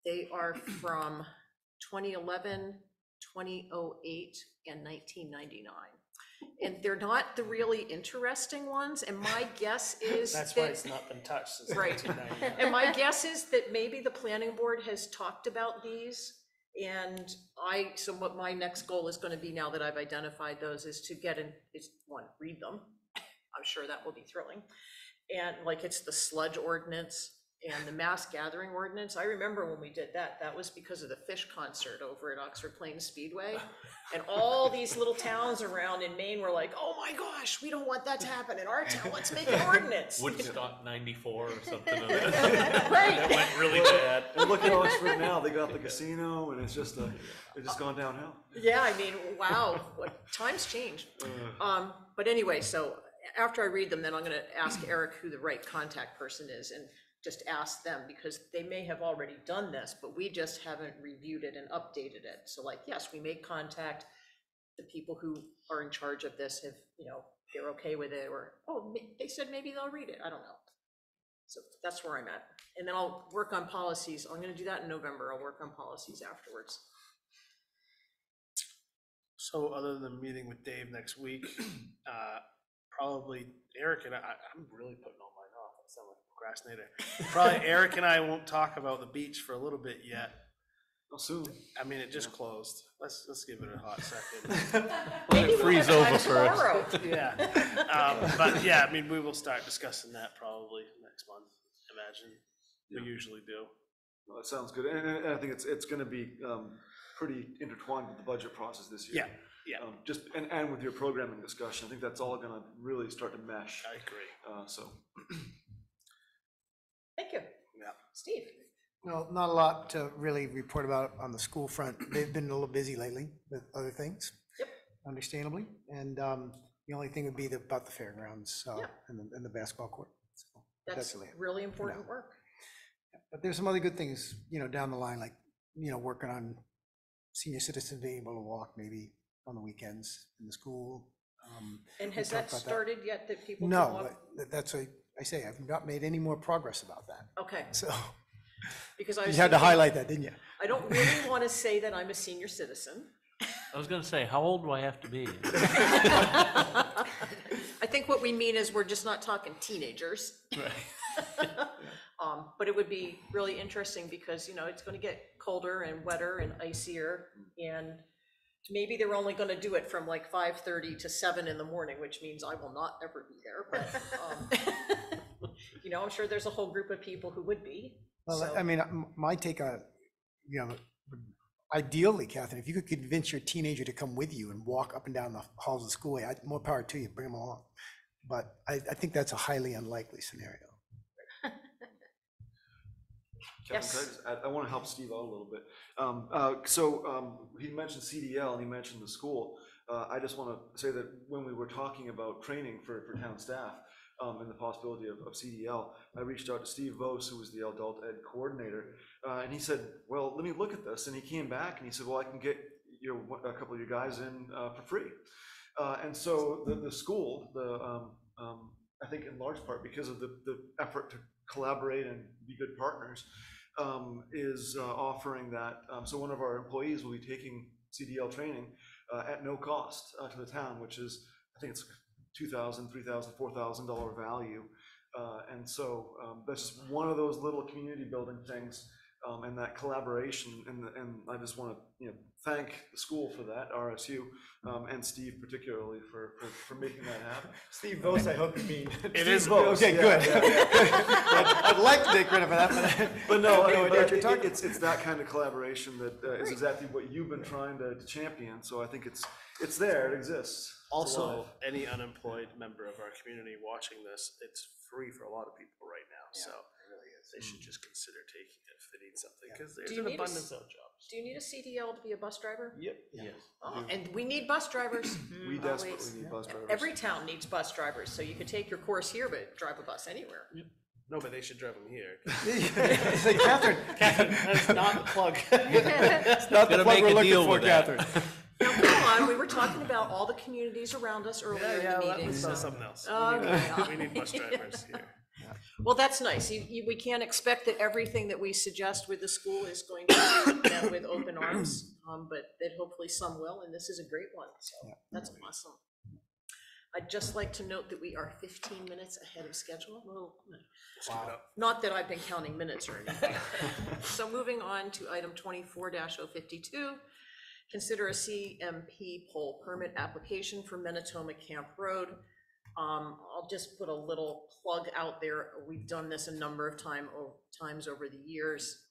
They are from 2011, 2008, and 1999. And they're not the really interesting ones, and my guess is That's why that, it's not been touched since Right. 1999. and my guess is that maybe the planning board has talked about these. And so what my next goal is gonna be, now that I've identified those, is to read them. I'm sure that will be thrilling. And like, it's the sludge ordinance and the mass gathering ordinance. I remember when we did that, that was because of the fish concert over at Oxford Plains Speedway. And all these little towns around in Maine were like, oh my gosh, we don't want that to happen in our town, let's make an ordinance. Woodstock 94 or something. Right. That went really bad. And look at Oxford now, they got the casino, and it's just gone downhill. Yeah, I mean, wow, what times change. But anyway, so after I read them, then I'm gonna ask Eric who the right contact person is, and just ask them, because they may have already done this, but we just haven't reviewed it and updated it. So like, yes, we made contact. The people who are in charge of this have, they're okay with it, or, oh, they said maybe they'll read it. I don't know. So that's where I'm at. And then I'll work on policies. I'm gonna do that in November. I'll work on policies afterwards. So other than meeting with Dave next week, probably Eric and I'm really putting all mine off. I sound like a procrastinator. Probably Eric and I won't talk about the beach for a little bit yet. Well, soon. I mean, it just closed. Let's give it a hot second. Let it freeze over first. Tomorrow. Yeah. But yeah, I mean, we will start discussing that probably next month, imagine. Yeah. We usually do. Well, that sounds good, and I think it's gonna be pretty intertwined with the budget process this year. Yeah. Just, and with your programming discussion, I think that's all gonna really start to mesh. I agree. So. Thank you. Yeah. Steve? Well, not a lot to really report about on the school front. They've been a little busy lately with other things. Yep. Understandably. And the only thing would be about the fairgrounds Yeah. and the basketball court. So That's really it. really important work. But there's some other good things, down the line, like, working on senior citizens being able to walk maybe on the weekends in the school. And has we talked that about started yet, that people can No, walk? but that's what I say, I've not made any more progress about that. Okay, So because I you was had to thinking, highlight that, didn't you? I don't really want to say that I'm a senior citizen. I was gonna say, how old do I have to be? I think what we mean is we're just not talking teenagers. Right. But it would be really interesting because, it's going to get colder and wetter and icier, and maybe they're only going to do it from like 5:30 to 7 in the morning, which means I will not ever be there. But, I'm sure there's a whole group of people who would be. Well, So- I mean, my take on, ideally, Catherine, if you could convince your teenager to come with you and walk up and down the halls of the school, more power to you, bring them along. But I think that's a highly unlikely scenario. Kevin, Yes. I want to help Steve out a little bit. He mentioned CDL and he mentioned the school. I just want to say that when we were talking about training for town staff and the possibility of CDL, I reached out to Steve Vos, who was the adult ed coordinator, and he said, well, let me look at this. And he came back and he said, well, I can get a couple of you guys in for free. And so the school, I think in large part because of the effort to collaborate and be good partners, is offering that. So one of our employees will be taking CDL training at no cost to the town, which is, I think it's $2,000, $3,000, $4,000 value. And so that's just one of those little community building things and that collaboration, and I just want to thank the school for that, RSU, and Steve particularly for making that happen. Steve Vos, I hope you mean. It is Vos, Okay, yeah, good. yeah. I'd like to take credit for that, but. But no, I have no idea what you're but talking it's that kind of collaboration that is exactly what you've been trying to champion. So I think it's there, it exists. Also, any unemployed member of our community watching this, it's free for a lot of people right now, so they should just consider taking it if they need something, because there's you an need a abundance of jobs. Do you need a CDL to be a bus driver? Yep. Yes. Oh, and we need bus drivers. We desperately need bus drivers. Every town needs bus drivers, so you could take your course here, but drive a bus anywhere. No, but they should drive them here. Say, Catherine, Catherine, that's not the plug. it's not the Gotta plug make we're a looking deal for, with that. Catherine. Now, come on, we were talking about all the communities around us earlier in the that meeting, was so. something else. Okay. We need bus drivers here. Well, that's nice. We can't expect that everything that we suggest with the school is going to be met with open arms, but that hopefully some will, and this is a great one, so that's awesome. I'd just like to note that we are 15 minutes ahead of schedule. Well, not that I've been counting minutes or anything. So moving on to item 24-052, consider a CMP pole permit application for Minnesota Camp Road. I'll just put a little plug out there. We've done this a number of times over the years.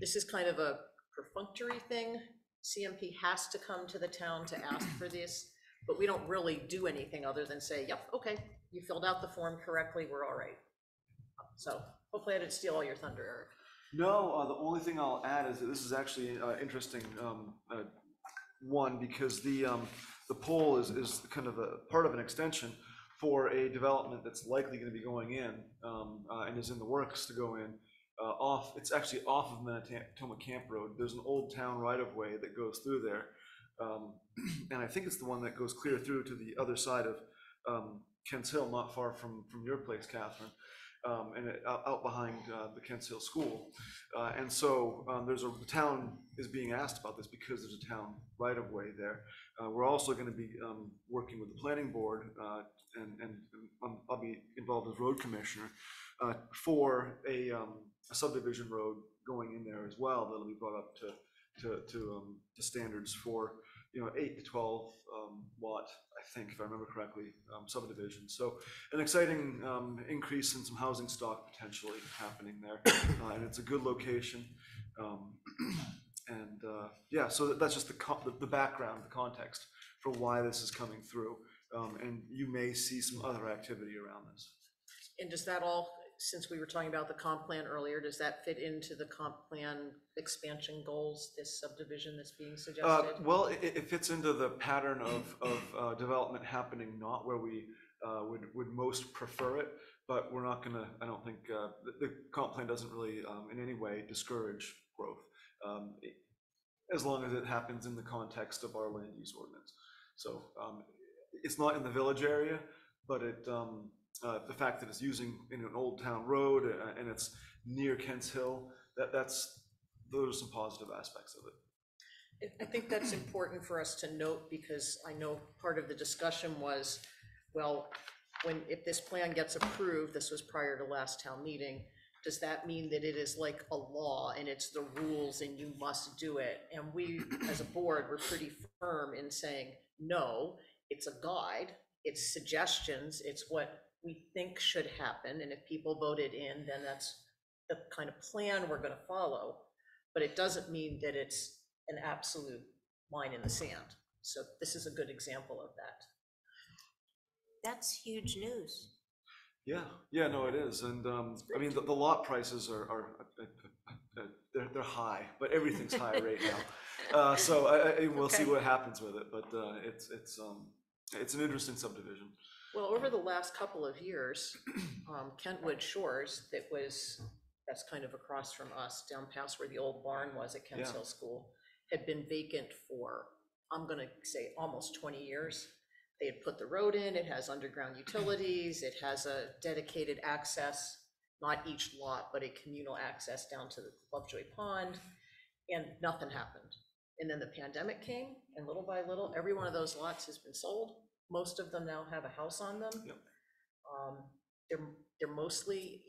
This is kind of a perfunctory thing. CMP has to come to the town to ask for this, but we don't really do anything other than say, yep, okay, you filled out the form correctly, we're all right. So hopefully I didn't steal all your thunder, Eric. No, the only thing I'll add is that this is actually interesting one, because the pole is kind of a part of an extension for a development that's likely going to be going in and is in the works to go in it's actually off of Minnesota Camp Road. There's an old town right-of-way that goes through there, and I think it's the one that goes clear through to the other side of Kent's Hill, not far from your place, Catherine, and out behind the Kent's Hill School. And so the town is being asked about this because there's a town right-of-way there. We're also going to be working with the planning board, and I'll be involved as road commissioner for a subdivision road going in there as well. That'll be brought up to standards for 8 to 12 lot, I think, if I remember correctly, subdivision. So an exciting increase in some housing stock potentially happening there, and it's a good location. Yeah, so that's just the background, the context for why this is coming through, and you may see some other activity around this. And does that all, since we were talking about the comp plan earlier, does that fit into the comp plan expansion goals, this subdivision that's being suggested? Well, it fits into the pattern of development happening not where we would most prefer it, but we're not gonna, I don't think, the comp plan doesn't really in any way discourage growth, as long as it happens in the context of our land use ordinance. So it's not in the village area, but the fact that it's using in an old town road and it's near Kent's Hill, those are some positive aspects of it. I think that's important for us to note, because I know part of the discussion was, well, if this plan gets approved, this was prior to last town meeting, does that mean that it is like a law and it's the rules and you must do it? And we, as a board, were pretty firm in saying, no, it's a guide, it's suggestions, it's what we think should happen, and if people voted in, then that's the kind of plan we're going to follow. But it doesn't mean that it's an absolute line in the sand. So this is a good example of that. That's huge news. Yeah, no, it is, and I mean the lot prices are they're high, but everything's high right now. So we'll see what happens with it, but it's an interesting subdivision. Well, over the last couple of years, Kentwood Shores, that's kind of across from us, down past where the old barn was at Kent's Hill School, had been vacant for, I'm gonna say, almost 20 years. They had put the road in, it has underground utilities, it has a dedicated access, not each lot, but a communal access down to the Lovejoy Pond, and nothing happened. And then the pandemic came, and little by little, every one of those lots has been sold. Most of them now have a house on them. Yep. They're mostly,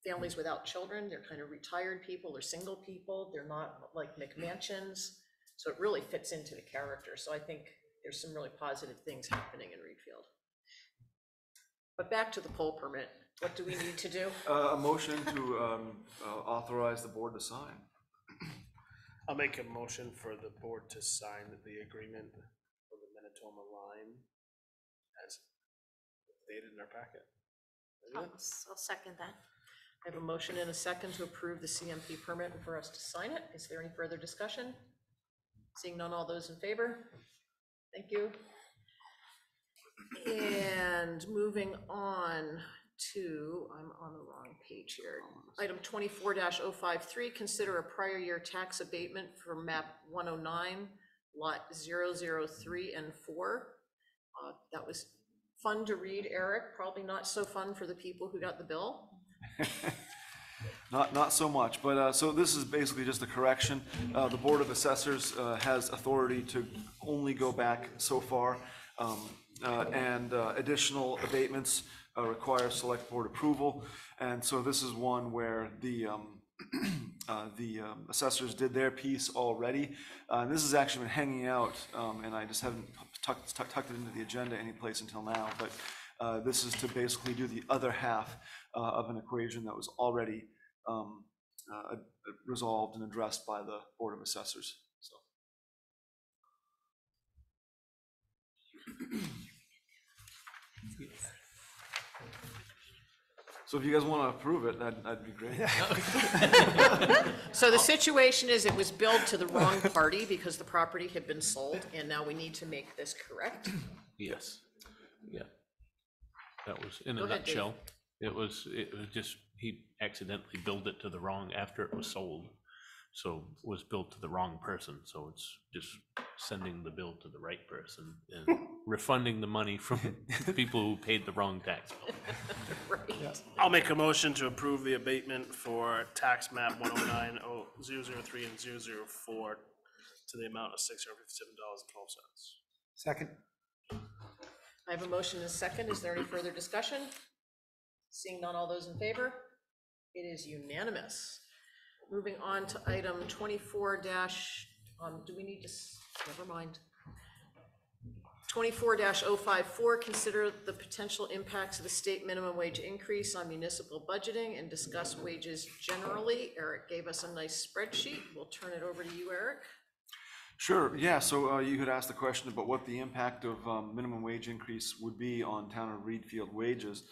families without children. They're kind of retired people or single people. They're not like McMansions. So it really fits into the character. So I think there's some really positive things happening in Readfield. But back to the pole permit. What do we need to do? A motion to authorize the board to sign. I'll make a motion for the board to sign the agreement for the Minnesota line as stated in our packet. I'll second that. I have a motion and a second to approve the CMP permit and for us to sign it. Is there any further discussion? Seeing none, all those in favor? Thank you. And moving on to, I'm on the wrong page here. Item 24-053, consider a prior year tax abatement for map 109, lot 003 and 4. That was fun to read, Eric, probably not so fun for the people who got the bill. Not so much, but so this is basically just a correction. The Board of Assessors has authority to only go back so far, and additional abatements require select board approval. And so this is one where the assessors did their piece already. And this has actually been hanging out, and I just haven't tucked it into the agenda any place until now. But this is to basically do the other half of an equation that was already resolved and addressed by the Board of Assessors. So if you guys want to approve it, that'd be great. So the situation is it was billed to the wrong party because the property had been sold, and now we need to make this correct. Yes, yeah. That was, in Go a ahead, Dave. nutshell, it was just, he accidentally billed it to the wrong, after it was sold. So it was billed to the wrong person, so it's just sending the bill to the right person and refunding the money from the people who paid the wrong tax bill. Right. I'll make a motion to approve the abatement for tax map 109-003 and 004 to the amount of $657.12. Second. I have a motion and a second. Is there any further discussion? Seeing none, all those in favor? It is unanimous. Moving on to item 24 do we need to, never mind. 24-054, consider the potential impacts of the state minimum wage increase on municipal budgeting and discuss wages generally. Eric gave us a nice spreadsheet. We'll turn it over to you, Eric. Sure, yeah, so you had asked the question about what the impact of minimum wage increase would be on town of Readfield wages.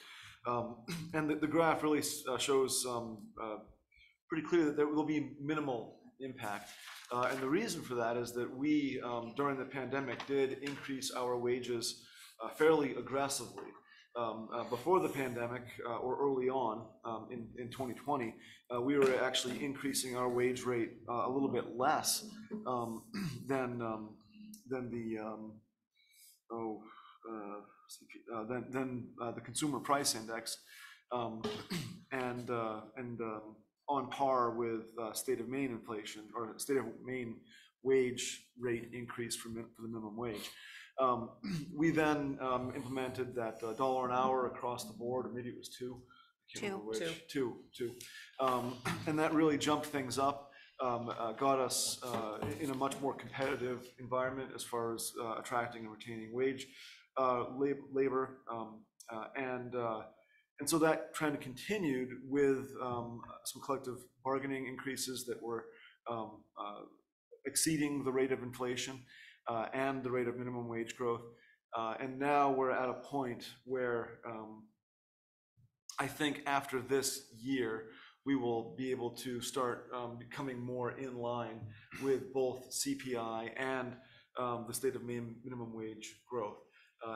And the graph really shows pretty clear that there will be minimal impact. And the reason for that is that we, during the pandemic, did increase our wages fairly aggressively. Before the pandemic, or early on in 2020, we were actually increasing our wage rate a little bit less than the consumer price index, and on par with state of Maine inflation, or state of Maine wage rate increase for the minimum wage. We then implemented that $1 an hour across the board, or maybe it was two. I can't remember which. Two. And that really jumped things up, got us in a much more competitive environment as far as attracting and retaining wage labor, and so that trend continued with some collective bargaining increases that were exceeding the rate of inflation and the rate of minimum wage growth. And now we're at a point where I think after this year, we will be able to start becoming more in line with both CPI and the state of Maine minimum wage growth.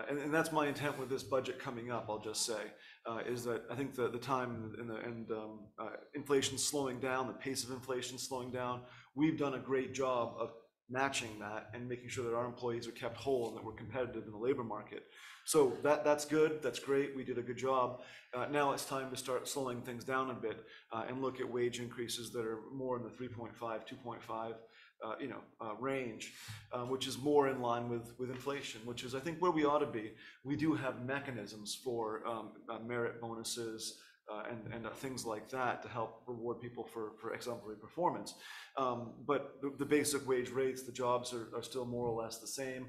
And that's my intent with this budget coming up, I'll just say, is that I think the time and inflation slowing down, the pace of inflation slowing down, we've done a great job of matching that and making sure that our employees are kept whole and that we're competitive in the labor market. So that's good, that's great, we did a good job. Now it's time to start slowing things down a bit and look at wage increases that are more in the 3.5, 2.5 range, which is more in line with inflation, which is I think where we ought to be. We do have mechanisms for merit bonuses, and things like that to help reward people for exemplary performance. But the basic wage rates, the jobs are still more or less the same.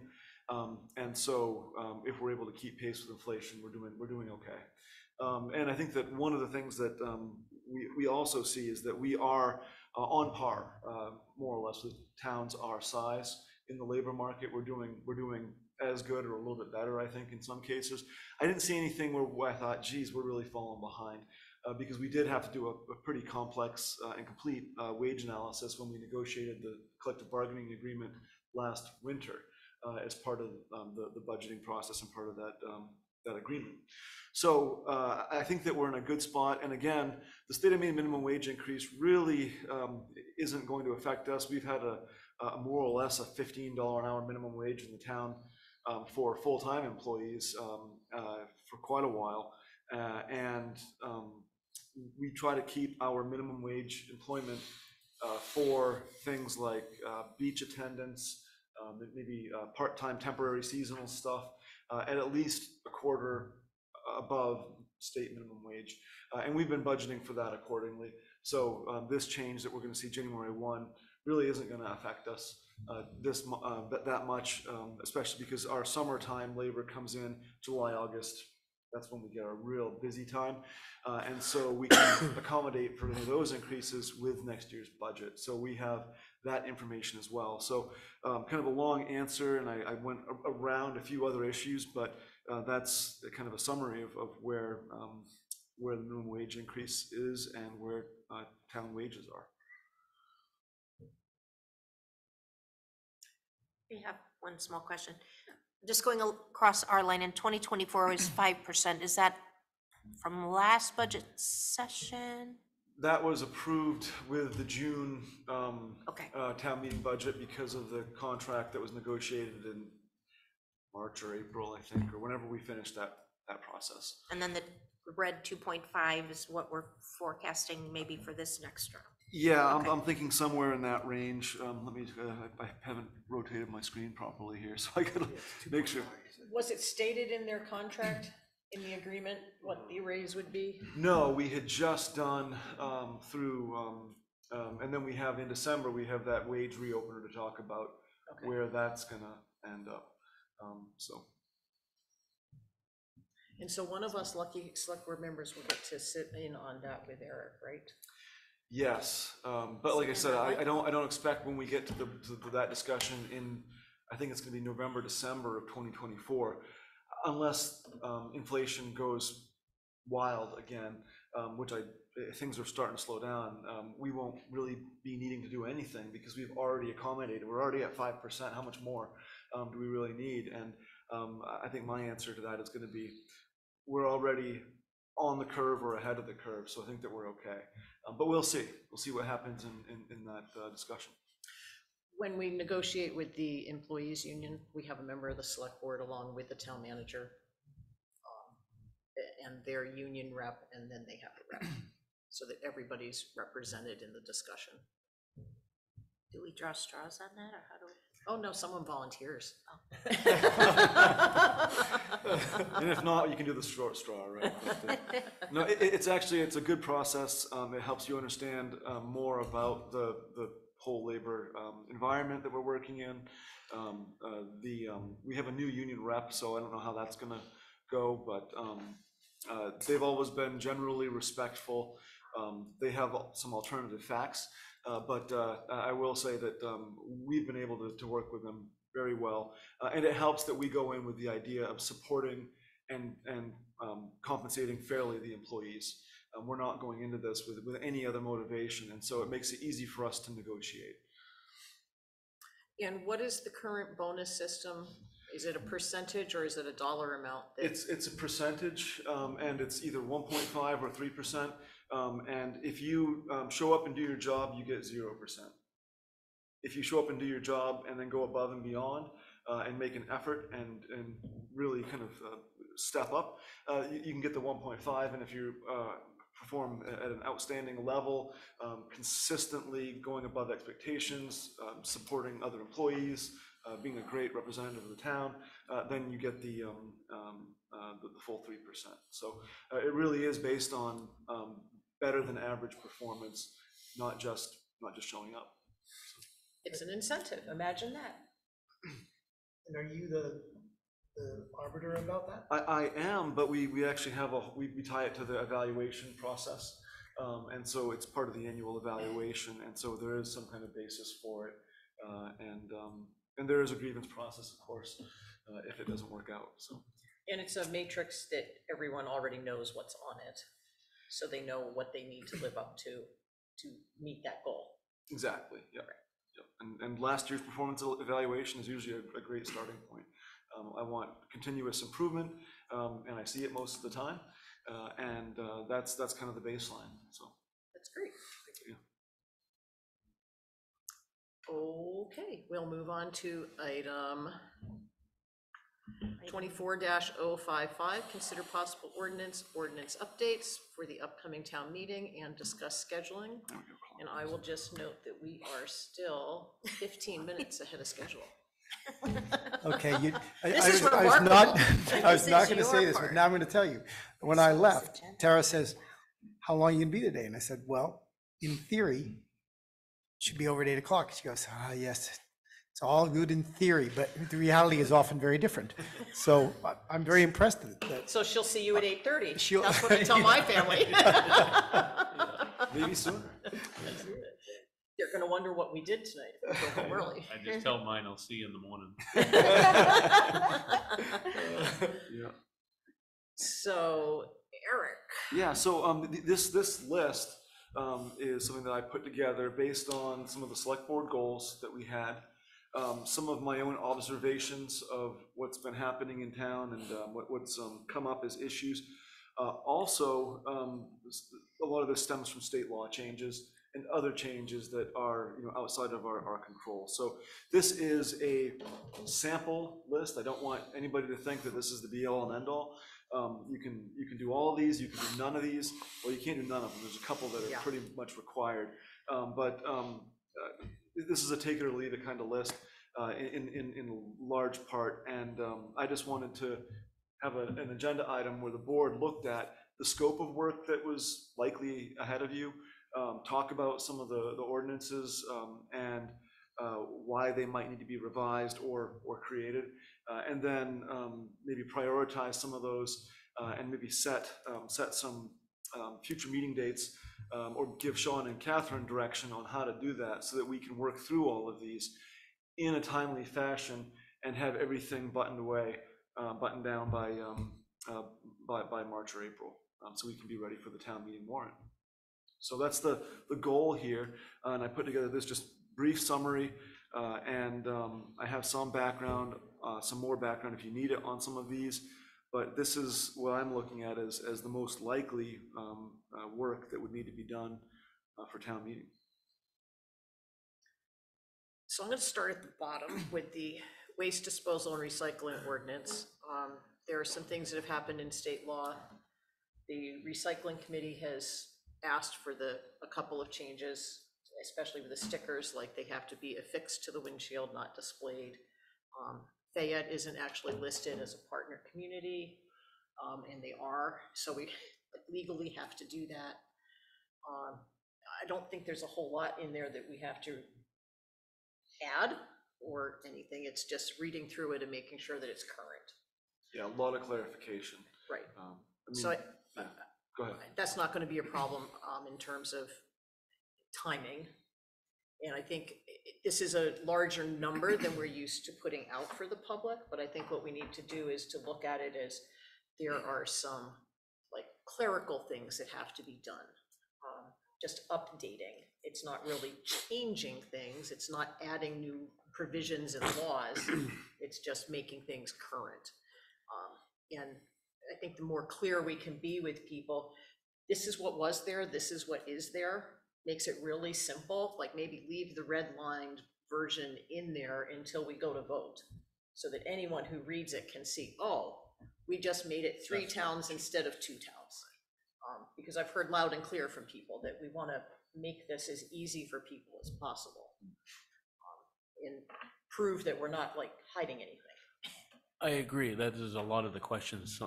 And so if we're able to keep pace with inflation, we're doing okay. And I think that one of the things that we also see is that we are on par, more or less, with towns our size in the labor market. We're doing as good or a little bit better, I think, in some cases. I didn't see anything where I thought, geez, we're really falling behind, because we did have to do a pretty complex and complete wage analysis when we negotiated the collective bargaining agreement last winter as part of the budgeting process and part of that agreement. So I think that we're in a good spot. And again, the state of Maine minimum wage increase really isn't going to affect us. We've had a more or less a $15 an hour minimum wage in the town for full-time employees for quite a while. And we try to keep our minimum wage employment for things like beach attendance, maybe part-time, temporary, seasonal stuff, at least a quarter above state minimum wage. And we've been budgeting for that accordingly. So this change that we're going to see January 1 really isn't going to affect us that much, especially because our summertime labor comes in July, August. That's when we get a real busy time. And so we can accommodate for any of those increases with next year's budget. So we have that information as well. So kind of a long answer, and I went around a few other issues, but that's kind of a summary of where the minimum wage increase is and where town wages are. We have one small question. Just going across our line, in 2024 was 5%. Is that from last budget session? That was approved with the June Okay. Town meeting budget because of the contract that was negotiated in March or April, I think, or whenever we finished that process. And then the red 2.5 is what we're forecasting maybe for this next round. Yeah, Okay. I'm thinking somewhere in that range. Let me, I haven't rotated my screen properly here, so I gotta make sure. Was it stated in their contract, in the agreement, what the raise would be? No, we had just done through, and then we have in December, we have that wage reopener to talk about Okay. where that's gonna end up. So. And so one of us lucky select board members will get to sit in on that with Eric, right? Yes, but like I said, I don't expect when we get to that discussion in, I think it's going to be November, December of 2024, unless inflation goes wild again, which things are starting to slow down. We won't really be needing to do anything because we've already accommodated. We're already at 5%. How much more do we really need? And I think my answer to that is going to be, we're already on the curve or ahead of the curve, so I think that we're okay. But we'll see. We'll see what happens in that discussion. When we negotiate with the employees union, we have a member of the select board along with the town manager and their union rep, and then they have a rep, so that everybody's represented in the discussion. Do we draw straws on that, or how do we? Oh, no, someone volunteers. Oh. And if not, you can do the short straw, right? But, no, it's a good process. It helps you understand more about the whole labor environment that we're working in. We have a new union rep, so I don't know how that's going to go, but they've always been generally respectful. They have some alternative facts. But I will say that we've been able to work with them very well. And it helps that we go in with the idea of supporting and compensating fairly the employees. We're not going into this with any other motivation. And so it makes it easy for us to negotiate. And what is the current bonus system? Is it a percentage or is it a dollar amount? It's a percentage, and it's either 1.5 or 3%. And if you show up and do your job, you get 0%. If you show up and do your job and then go above and beyond and make an effort and really kind of step up, you can get the 1.5. And if you perform at an outstanding level, consistently going above expectations, supporting other employees, being a great representative of the town, then you get the full 3%. So it really is based on better than average performance, not just showing up. It's an incentive, imagine that. And are you the arbiter about that? I am, but we actually have we tie it to the evaluation process. And so it's part of the annual evaluation, and so there is some kind of basis for it. And there is a grievance process, of course, if it doesn't work out, so. And it's a matrix that everyone already knows what's on it, so they know what they need to live up to meet that goal. Exactly, yeah. Yep. And last year's performance evaluation is usually a great starting point. I want continuous improvement, and I see it most of the time, and that's kind of the baseline, so. That's great. Yeah. Okay, we'll move on to item 24-055, consider possible ordinance updates for the upcoming town meeting and discuss scheduling. And I will just note that we are still 15 minutes ahead of schedule. Okay, This I is was remarkable. not, I was This not is gonna your say this, but part. now I'm gonna tell you. When I left, Tara says, how long are you gonna be today? And I said, well, in theory, should be over at 8 o'clock. She goes, yes, it's all good in theory, but the reality is often very different. So I'm very impressed that So she'll see you at 8:30. She'll- That's what I tell my family. Maybe sooner. They're gonna wonder what we did tonight. If we go home early. I just tell mine I'll see you in the morning. Yeah. So, Eric. Yeah, so this list is something that I put together based on some of the select board goals that we had, some of my own observations of what's been happening in town and what's come up as issues. Also, a lot of this stems from state law changes and other changes that are outside of our control. So this is a sample list. I don't want anybody to think that this is the be all and end all. You can do all of these, you can do none of these, well, you can't do none of them. There's a couple that are pretty much required. This is a take it or leave it kind of list in large part. And I just wanted to have an agenda item where the board looked at the scope of work that was likely ahead of you, talk about some of the ordinances and why they might need to be revised or created, and then maybe prioritize some of those and maybe set some future meeting dates or give Sean and Catherine direction on how to do that so that we can work through all of these in a timely fashion and have everything buttoned down by March or April, so we can be ready for the town meeting warrant. So that's the goal here, and I put together this just brief summary, and I have some background, some more background if you need it on some of these, but this is what I'm looking at as the most likely work that would need to be done for town meeting. So I'm going to start at the bottom with the waste disposal and recycling ordinance. There are some things that have happened in state law. The recycling committee has asked for a couple of changes, especially with the stickers, like they have to be affixed to the windshield, not displayed. Fayette isn't actually listed as a partner community, and they are, so we legally have to do that. I don't think there's a whole lot in there that we have to add or anything. It's just reading through it and making sure that it's current. Yeah, a lot of clarification. Right. Yeah. Go ahead. That's not going to be a problem in terms of timing. And I think this is a larger number than we're used to putting out for the public, but I think what we need to do is to look at it as there are some like clerical things that have to be done. Just updating. It's not really changing things. It's not adding new provisions and laws. It's just making things current. And I think the more clear we can be with people, this is what was there, this is what is there, makes it really simple. Like maybe leave the redlined version in there until we go to vote, so that anyone who reads it can see, oh, we just made it 3 towns instead of 2 towns. Because I've heard loud and clear from people that we want to make this as easy for people as possible. And prove that we're not like hiding anything. I agree. That is a lot of the questions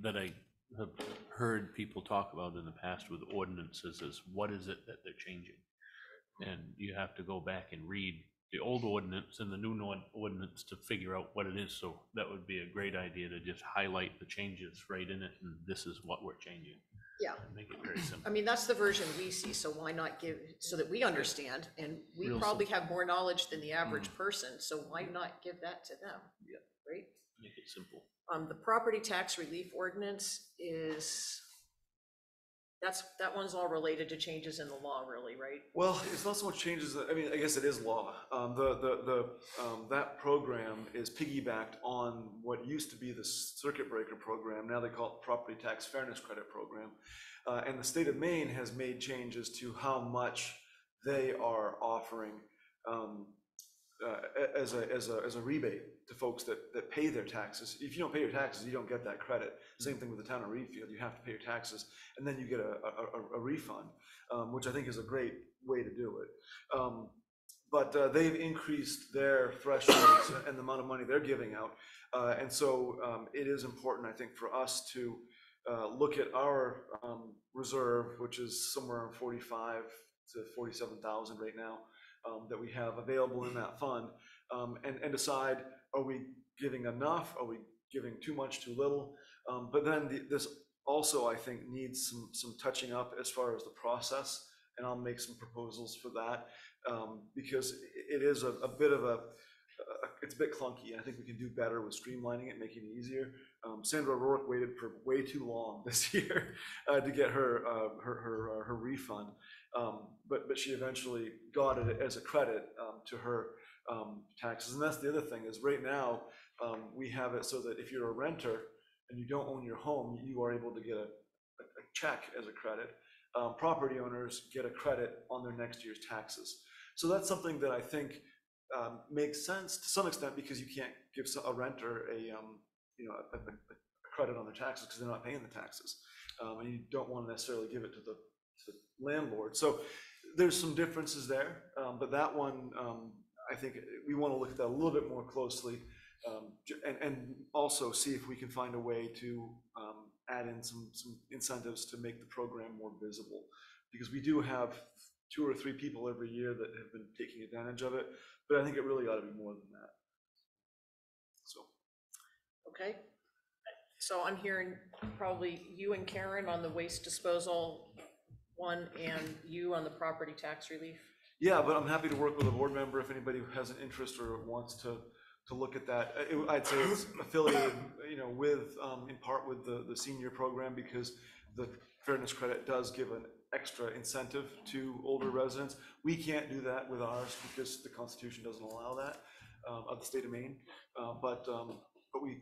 that I have heard people talk about in the past with ordinances is what is it that they're changing? And you have to go back and read the old ordinance and the new ordinance to figure out what it is. So that would be a great idea to just highlight the changes right in it, and this is what we're changing. Yeah. And make it very simple. I mean, that's the version we see, so why not give, so that we understand, and we Real probably have more knowledge than the average Mm. person, so why not give that to them? Yeah. Right? Make it simple. The property tax relief ordinance is, that one's all related to changes in the law, really, right? Well, it's not so much changes, I mean, I guess it is law. That program is piggybacked on what used to be the circuit breaker program. Now they call it the Property Tax Fairness Credit Program. And the state of Maine has made changes to how much they are offering as a rebate to folks that pay their taxes. If you don't pay your taxes, you don't get that credit. Same thing with the town of Readfield. You have to pay your taxes, and then you get a refund, which I think is a great way to do it. But they've increased their thresholds and the amount of money they're giving out. And so it is important, I think, for us to look at our reserve, which is somewhere around 45 to 47,000 right now, that we have available in that fund, and decide, are we giving enough? Are we giving too much, too little? But then this also, I think, needs some touching up as far as the process, and I'll make some proposals for that, because it is a bit of it's a bit clunky. I think we can do better with streamlining it, making it easier. Sandra Rourke waited for way too long this year to get her refund, but she eventually got it as a credit to her taxes. And that's the other thing is right now we have it so that if you're a renter and you don't own your home, you are able to get a check as a credit. Property owners get a credit on their next year's taxes. So that's something that I think makes sense to some extent, because you can't give a renter a credit on their taxes because they're not paying the taxes, and you don't want to necessarily give it to the landlord. So there's some differences there, but that one, I think we want to look at that a little bit more closely, and also see if we can find a way to add in some incentives to make the program more visible, because we do have 2 or 3 people every year that have been taking advantage of it, but I think it really ought to be more than that. So. Okay. So I'm hearing probably you and Karen on the waste disposal one, and you on the property tax relief. Yeah, but I'm happy to work with a board member if anybody has an interest or wants to look at that. I'd say it's affiliated, with in part with the senior program, because the fairness credit does give an extra incentive to older residents. We can't do that with ours because the Constitution doesn't allow that of the state of Maine. But we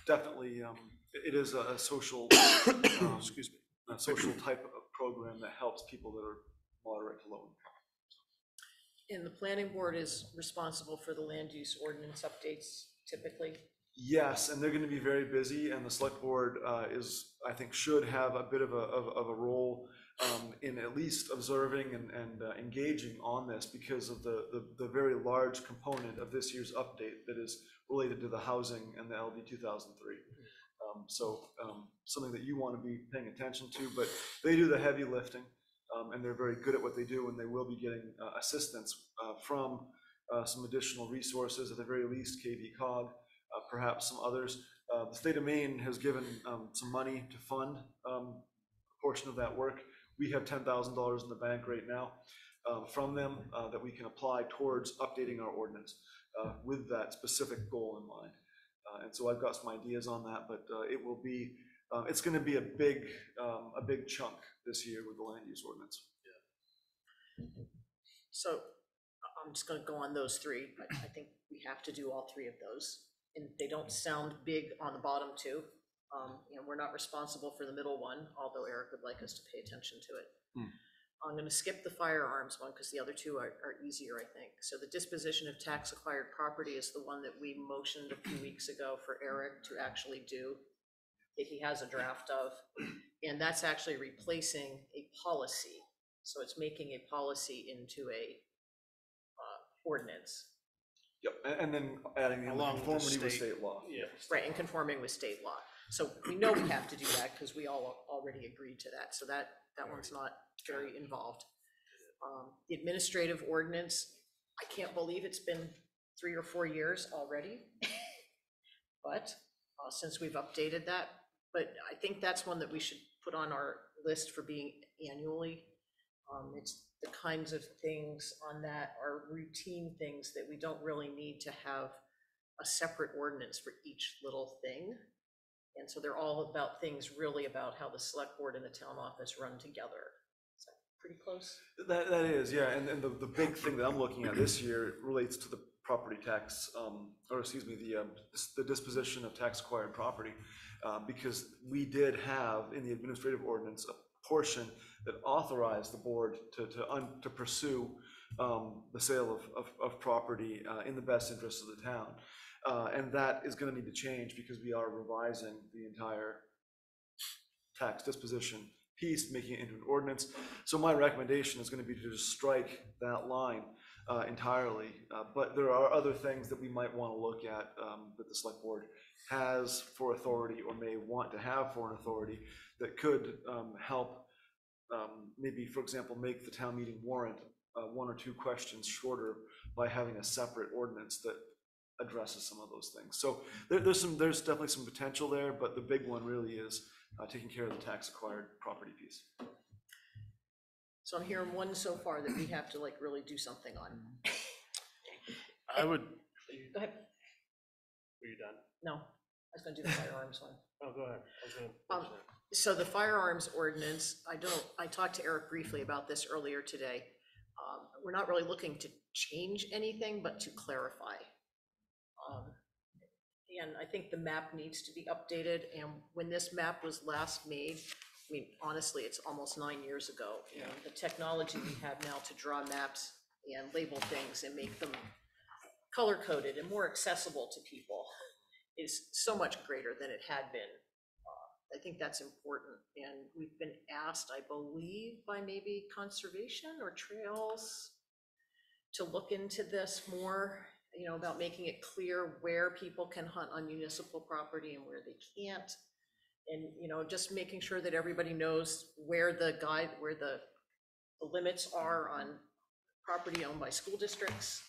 definitely it is a social excuse me, a social type of program that helps people that are moderate to low income. And the planning board is responsible for the land use ordinance updates typically? Yes, and they're going to be very busy, and the select board I think, should have a bit of a role in at least observing and engaging on this, because of the very large component of this year's update that is related to the housing and the LD 2003. So something that you want to be paying attention to, but they do the heavy lifting, and they're very good at what they do, and they will be getting assistance from some additional resources, at the very least KV-COG, perhaps some others. The state of Maine has given some money to fund a portion of that work. We have $10,000 in the bank right now from them that we can apply towards updating our ordinance with that specific goal in mind. And so I've got some ideas on that, but it will be, it's going to be a big chunk this year with the land use ordinance. Yeah. So I'm just going to go on those 3. I think we have to do all 3 of those, and they don't sound big on the bottom 2. And we're not responsible for the middle one, although Eric would like us to pay attention to it. I'm going to skip the firearms one because the other 2 are easier, I think. So the disposition of tax acquired property is the one that we motioned a few weeks ago for Eric to actually do, that he has a draft of. And that's actually replacing a policy. So it's making a policy into a ordinance. Yep, and then adding in the Along with the conformity with state. state law. Yeah. Right, and conforming with state law. So we know we have to do that because we all already agreed to that, so that one's not very involved. The administrative ordinance, I can't believe it's been 3 or 4 years already. But since we've updated that, but I think that's one that we should put on our list for being annually. It's the kinds of things on that are routine things that we don't really need to have a separate ordinance for each little thing. And so they're all about things really about how the select board and the town office run together. Is that pretty close? That is, yeah, and the big thing that I'm looking at this year relates to the property tax, or excuse me, the disposition of tax acquired property. Because we did have in the administrative ordinance a portion that authorized the board to pursue the sale of property in the best interest of the town. And that is gonna need to change because we are revising the entire tax disposition piece, making it into an ordinance. So my recommendation is gonna be to just strike that line entirely. But there are other things that we might wanna look at that the select board has for authority or may want to have for an authority that could help maybe, for example, make the town meeting warrant 1 or 2 questions shorter by having a separate ordinance that addresses some of those things. So there's definitely some potential there, but the big one really is taking care of the tax acquired property piece. So I'm hearing one so far that we have to like really do something on. I would, Go ahead. were you done? No, I was gonna do the firearms one. Oh, go ahead. I was gonna finish that. So the firearms ordinance, I talked to Eric briefly about this earlier today. We're not really looking to change anything, but to clarify. And I think the map needs to be updated, and when this map was last made, I mean, honestly, it's almost 9 years ago. And the technology we have now to draw maps and label things and make them color-coded and more accessible to people is so much greater than it had been. I think that's important, and we've been asked, I believe, by maybe conservation or trails to look into this more, you know, about making it clear where people can hunt on municipal property and where they can't. And, you know, just making sure that everybody knows where the limits are on property owned by school districts.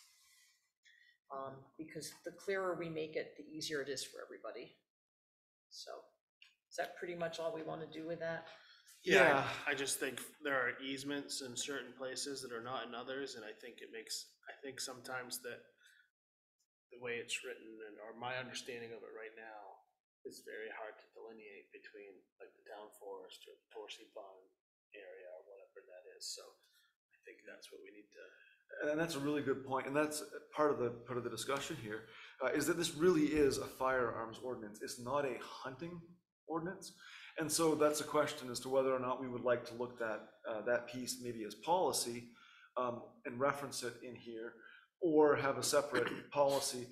Because the clearer we make it, the easier it is for everybody. So is that pretty much all we want to do with that? Yeah, I just think there are easements in certain places that are not in others, and I think sometimes that the way it's written, or my understanding of it right now, is very hard to delineate between like the town forest or the Torsi Pond area or whatever that is, so I think that's what we need to. And that's a really good point, and that's part of the discussion here, is that this really is a firearms ordinance. It's not a hunting ordinance. And so that's a question as to whether or not we would like to look at that piece maybe as policy and reference it in here, or have a separate policy.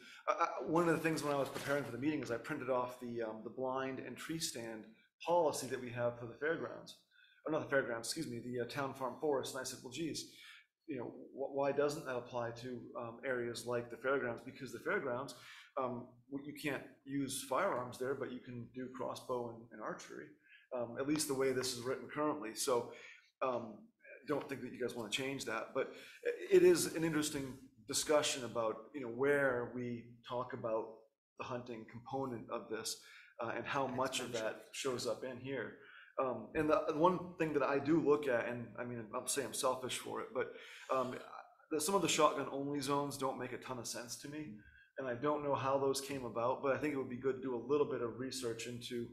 One of the things when I was preparing for the meeting is I printed off the blind and tree stand policy that we have for the fairgrounds, or not the fairgrounds, excuse me, the town farm forest. And I said, well, geez, you know, why doesn't that apply to areas like the fairgrounds? Because the fairgrounds, you can't use firearms there, but you can do crossbow and archery, at least the way this is written currently. So don't think that you guys want to change that, but it is an interesting discussion about, you know, where we talk about the hunting component of this and how much of that shows up in here. And the one thing that I do look at, and I mean, I'll say I'm selfish for it, but some of the shotgun only zones don't make a ton of sense to me. And I don't know how those came about, but I think it would be good to do a little bit of research into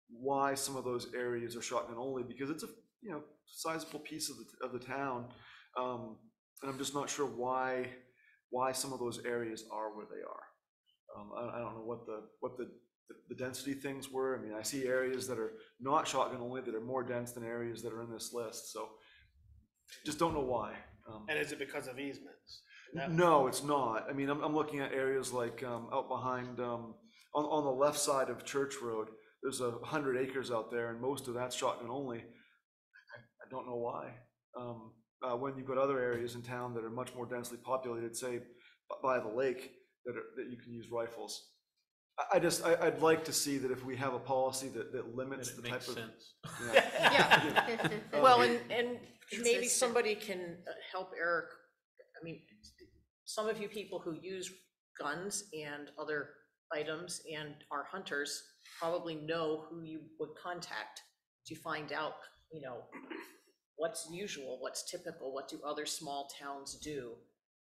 why some of those areas are shotgun only, because it's a, you know, sizable piece of the town. And I'm just not sure why some of those areas are where they are. I don't know what the density things were. I mean, I see areas that are not shotgun only that are more dense than areas that are in this list. So just don't know why. And is it because of easements? No, it's not. I mean, I'm looking at areas like out behind, on the left side of Church Road, there's 100 acres out there, and most of that's shotgun only. I don't know why. When you've got other areas in town that are much more densely populated, say by the lake, that you can use rifles. I'd like to see that if we have a policy that limits And the it type makes of. sense. Yeah. Um, Well, and maybe Consistent. somebody can help Eric. I mean, some of you people who use guns and other items and are hunters probably know who you would contact to find out, you know, what's usual, what's typical, what do other small towns do?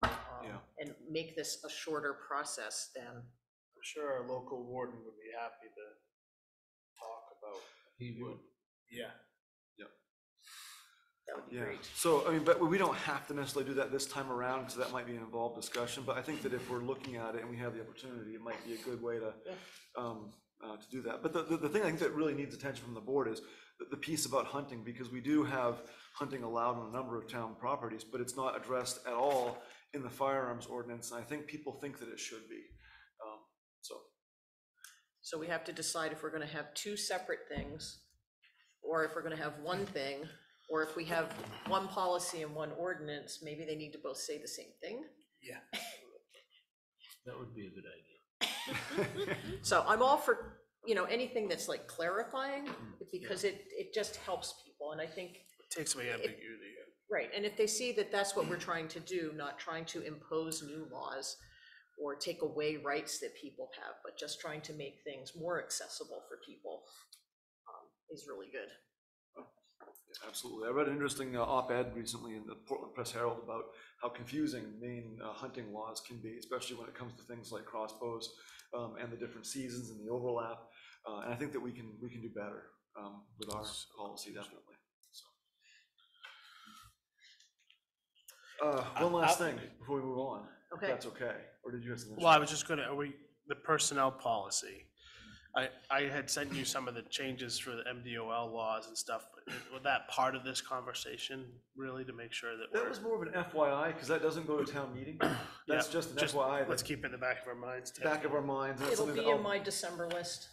And make this a shorter process than. I'm sure our local warden would be happy to talk about. He would. Yeah. That would be Yeah, great. so, I mean, but we don't have to necessarily do that this time around, because that might be an involved discussion, but I think that if we're looking at it and we have the opportunity, it might be a good way to do that. But the thing I think that really needs attention from the board is the piece about hunting, because we do have hunting allowed on a number of town properties, but it's not addressed at all in the firearms ordinance, and I think people think that it should be. So we have to decide if we're gonna have two separate things, or if we're gonna have one thing, or if we have one policy and one ordinance, maybe they need to both say the same thing. Yeah. That would be a good idea. So I'm all for, you know, anything that's like clarifying, because it just helps people, and I think, It takes away ambiguity. right, and if they see that that's what we're trying to do, not trying to impose new laws or take away rights that people have, but just trying to make things more accessible for people, is really good. Absolutely. I read an interesting op-ed recently in the Portland Press Herald about how confusing Maine hunting laws can be, especially when it comes to things like crossbows and the different seasons and the overlap. And I think that we can do better with our policy, definitely. So. One last thing before we move on, if that's okay, or did you have something? Well, I was just gonna, the personnel policy, I had sent you some of the changes for the MDOL laws and stuff, but was that part of this conversation, really, to make sure that That we're? was more of an FYI, because that doesn't go to town meeting. That's Yeah, just an FYI, Let's that's keep it in the back of our minds. Ted. back of our minds. That's It'll something be that in my December list,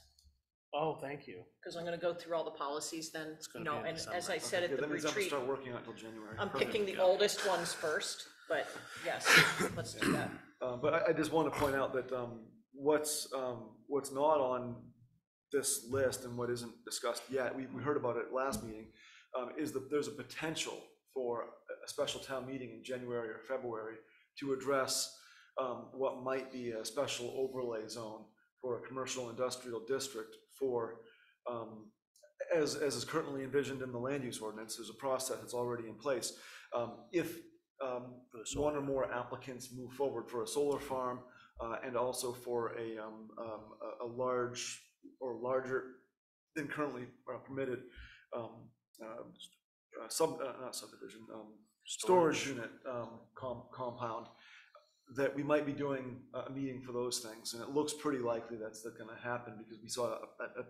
Oh, thank you. because I'm gonna go through all the policies then, you gonna know, be in and as December. I said Okay, at the that means I have to retreat, start working on it until January. I'm Perfect. picking the oldest ones first, but yes, let's do that. But I just want to point out that what's not on this list and what isn't discussed yet, we heard about it last meeting, is that there's a potential for a special town meeting in January or February to address what might be a special overlay zone for a commercial industrial district for, as is currently envisioned in the land use ordinance. There's a process that's already in place. If one or more applicants move forward for a solar farm and also for a large or larger than currently permitted not subdivision, storage unit compound, that we might be doing a meeting for those things. And it looks pretty likely that's going to happen, because we saw a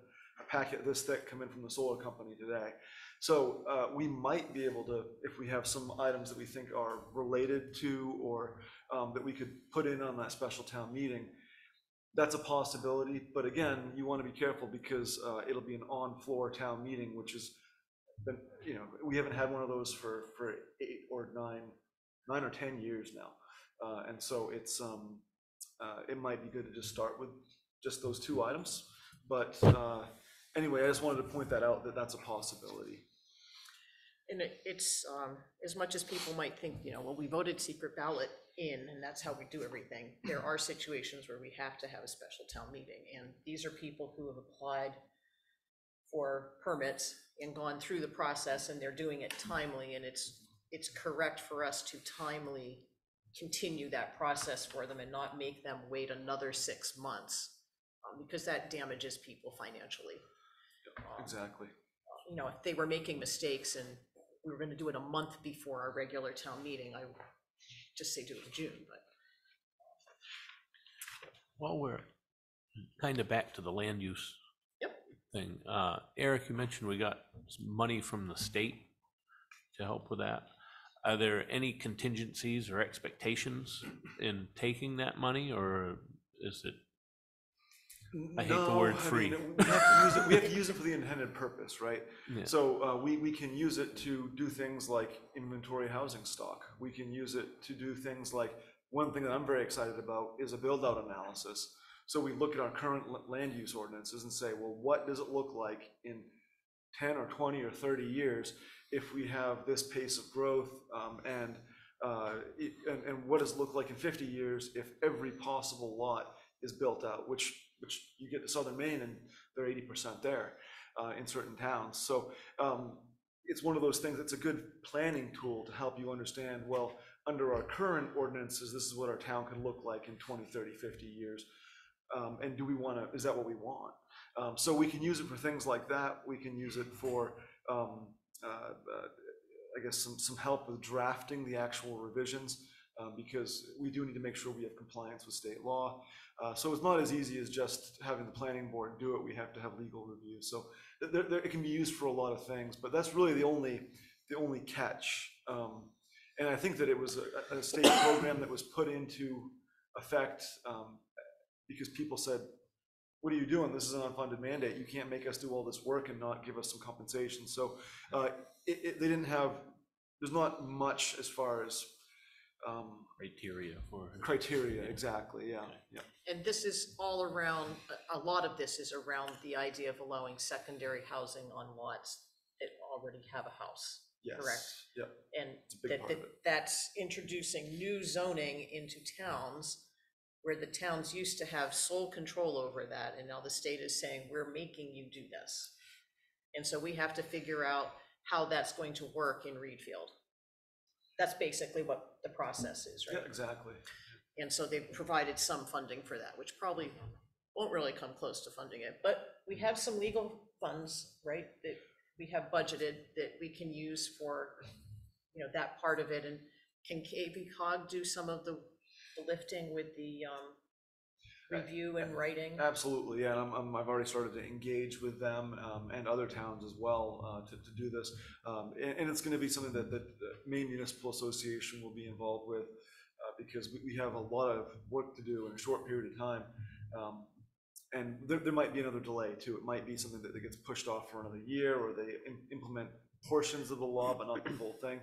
packet this thick come in from the solar company today. So we might be able to, if we have some items that we think are related to, or that we could put in on that special town meeting, that's a possibility. But again, you want to be careful, because it'll be an on-floor town meeting, which is, you know, we haven't had one of those for 8 or 9 or 10 years now. And so it's it might be good to just start with just those 2 items. But anyway, I just wanted to point that out, that that's a possibility. And it's, as much as people might think, you know, well, we voted secret ballot in, and that's how we do everything, there are situations where we have to have a special town meeting. And these are people who have applied for permits and gone through the process, and they're doing it timely, and it's correct for us to timely continue that process for them and not make them wait another 6 months, because that damages people financially. Exactly. You know, if they were making mistakes and we were gonna do it a month before our regular town meeting, I would just say do it in June, but. Well, we're kind of back to the land use thing. Eric, you mentioned we got some money from the state to help with that. Are there any contingencies or expectations in taking that money, or is it? I hate the word free. We have to use it for the intended purpose, right? Yeah. So we can use it to do things like inventory housing stock. We can use it to do things like one thing that I'm very excited about is a build-out analysis. So we look at our current land use ordinances and say, well, what does it look like in 10 or 20 or 30 years if we have this pace of growth, and what does it look like in 50 years if every possible lot is built out, which you get to southern Maine and they're 80% there in certain towns. So it's one of those things that's a good planning tool to help you understand, well, under our current ordinances, this is what our town could look like in 20, 30, 50 years. And do we want to, is that what we want? So we can use it for things like that. We can use it for, I guess, some help with drafting the actual revisions, because we do need to make sure we have compliance with state law. So it's not as easy as just having the planning board do it. We have to have legal review. So it can be used for a lot of things, but that's really the only catch. And I think that it was a state program that was put into effect because people said, what are you doing? This is an unfunded mandate. You can't make us do all this work and not give us some compensation. So they didn't have, there's not much as far as criteria, exactly, yeah, yeah. And this is all around, a lot of this is around the idea of allowing secondary housing on lots that already have a house, Yes. correct? Yep. And It's a big part of it. that's introducing new zoning into towns where the towns used to have sole control over that, and now the state is saying, we're making you do this. And so we have to figure out how that's going to work in Readfield. That's basically what the process is, right? Yeah, exactly. And so they've provided some funding for that, which probably won't really come close to funding it, but we have some legal funds, right, that we have budgeted that we can use for, you know, that part of it. And can KB Cog do some of the lifting with the review and writing? Absolutely, yeah, and I've already started to engage with them and other towns as well to do this. And it's gonna be something that the Maine Municipal Association will be involved with because we have a lot of work to do in a short period of time. And there might be another delay too. It might be something that gets pushed off for another year, or they implement portions of the law but not the full thing.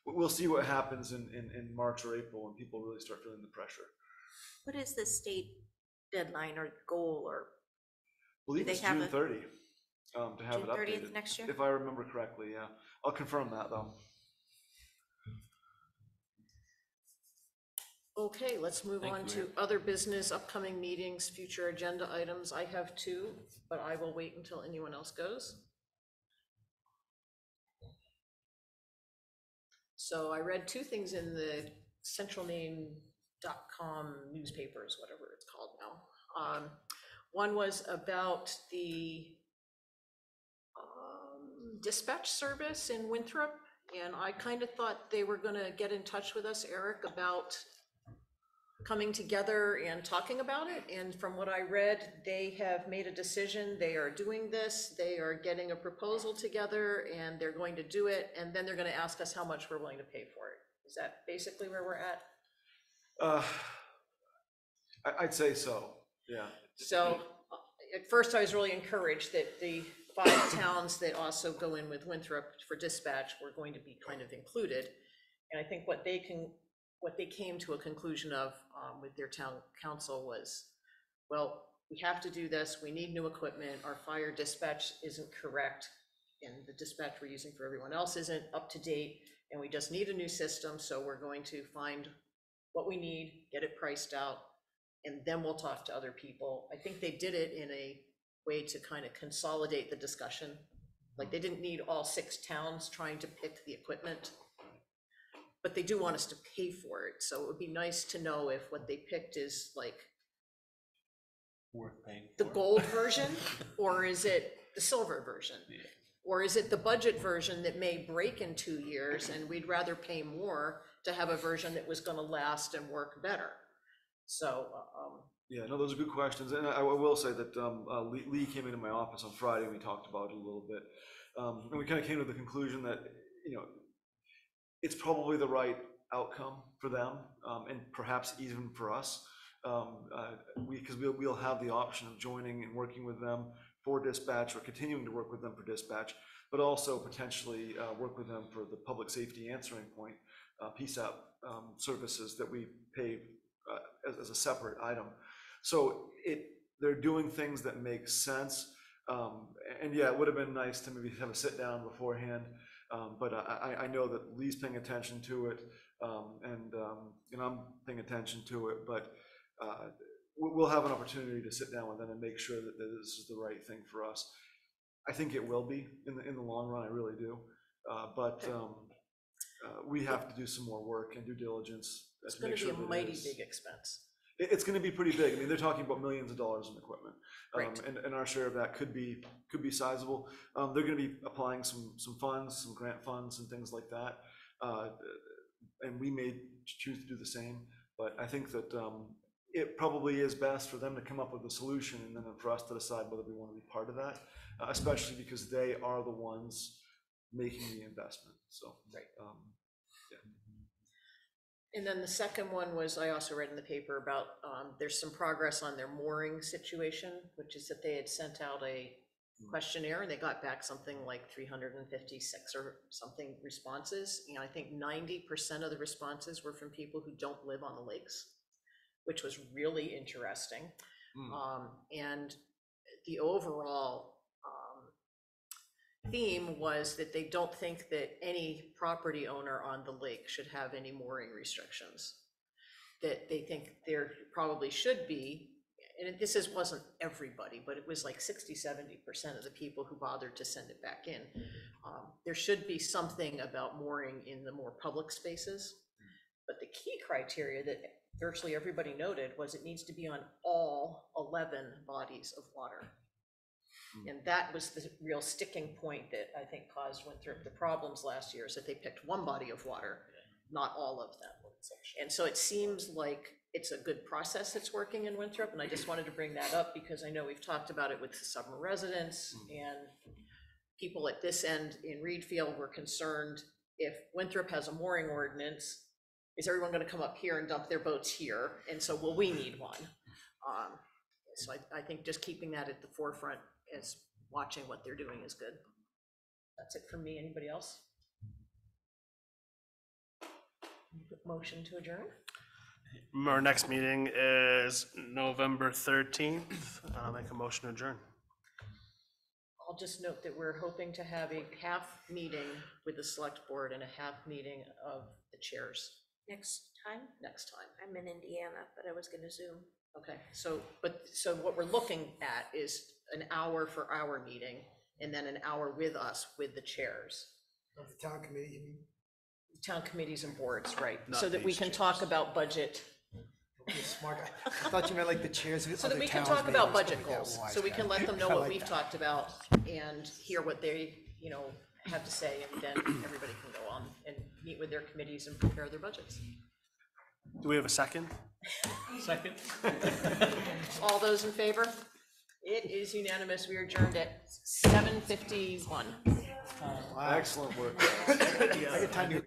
We'll see what happens in March or April when people really start feeling the pressure. What is the state deadline or goal, or I believe they it's have June a- 30 to have June it 30th updated. next year? If I remember correctly, yeah. I'll confirm that though. Okay, let's move Thank on you, to Eric. other business, upcoming meetings, future agenda items. I have two, but I will wait until anyone else goes. So I read two things in the centralmaine.com newspapers, whatever it's called now. One was about the dispatch service in Winthrop, and I kind of thought they were gonna get in touch with us, Eric, about coming together and talking about it. And from what I read, they have made a decision. They are doing this. They are getting a proposal together and they're going to do it. And then they're going to ask us how much we're willing to pay for it. Is that basically where we're at? I'd say so, yeah. So at first I was really encouraged that the 5 towns that also go in with Winthrop for dispatch were going to be kind of included. And I think what they came to a conclusion of with their town council was, well, we have to do this. We need new equipment. Our fire dispatch isn't correct. And the dispatch we're using for everyone else isn't up to date. And we just need a new system. So we're going to find what we need, get it priced out, and then we'll talk to other people. I think they did it in a way to kind of consolidate the discussion. Like, they didn't need all 6 towns trying to pick the equipment, but they do want us to pay for it. So it would be nice to know if what they picked is like Worth paying the for. gold version, or is it the silver version? Yeah. Or is it the budget version that may break in 2 years and we'd rather pay more to have a version that was gonna last and work better? So, Yeah, no, those are good questions. And I will say that Lee came into my office on Friday and we talked about it a little bit. And we kind of came to the conclusion that, you know, it's probably the right outcome for them, and perhaps even for us, because we'll have the option of joining and working with them for dispatch, or continuing to work with them for dispatch, but also potentially work with them for the public safety answering point, PSAP services that we pay as a separate item. So they're doing things that make sense. And yeah, it would have been nice to maybe have a sit down beforehand, but I know that Lee's paying attention to it, and I'm paying attention to it, but we'll have an opportunity to sit down with them and make sure that this is the right thing for us. I think it will be in the long run, I really do, but we have to do some more work and due diligence. It's gonna be a mighty big expense. It's going to be pretty big. I mean, they're talking about millions of dollars in equipment, Right. and our share of that could be sizable. They're going to be applying some funds, some grant funds, and things like that, and we may choose to do the same. But I think that it probably is best for them to come up with a solution, and then for us to decide whether we want to be part of that, especially because they are the ones making the investment. So, Right. Yeah. And then the second one was, I also read in the paper about, there's some progress on their mooring situation, which is that they had sent out a questionnaire and they got back something like 356 or something responses. And I think 90% of the responses were from people who don't live on the lakes, which was really interesting. And the overall theme was that they don't think that any property owner on the lake should have any mooring restrictions. That they think there probably should be, and wasn't everybody, but it was like 60–70% of the people who bothered to send it back in. There should be something about mooring in the more public spaces. But the key criteria that virtually everybody noted was it needs to be on all 11 bodies of water. And that was the real sticking point that I think caused Winthrop the problems last year, is that they picked one body of water, not all of them. And so it seems like it's a good process that's working in Winthrop, and I just wanted to bring that up because I know we've talked about it with the summer residents, and people at this end in Readfield were concerned if Winthrop has a mooring ordinance, is everyone going to come up here and dump their boats here? And so will we need one? So I think just keeping that at the forefront as watching what they're doing is good. That's it for me. Anybody else? Motion to adjourn? Our next meeting is November 13th. I'll make a motion to adjourn. I'll just note that we're hoping to have a half meeting with the select board and a half meeting of the chairs Next time? next time. I'm in Indiana, but I was gonna Zoom. Okay, so what we're looking at is an hour for our meeting and then an hour with us with the chairs. Of the town committee, you mean? Town committees and boards, right? Not So that we these can chairs. talk about budget, You're smart. I thought you meant like the chairs of so that other we can towns talk maybe, about or budget something like that. goals. Wise So we guy. can let them know I what like we've that. talked about and hear what they, have to say, and then everybody can go on and meet with their committees and prepare their budgets. Do we have a second? Second? All those in favor? It is unanimous. We are adjourned at 7:51. Excellent work. I got time to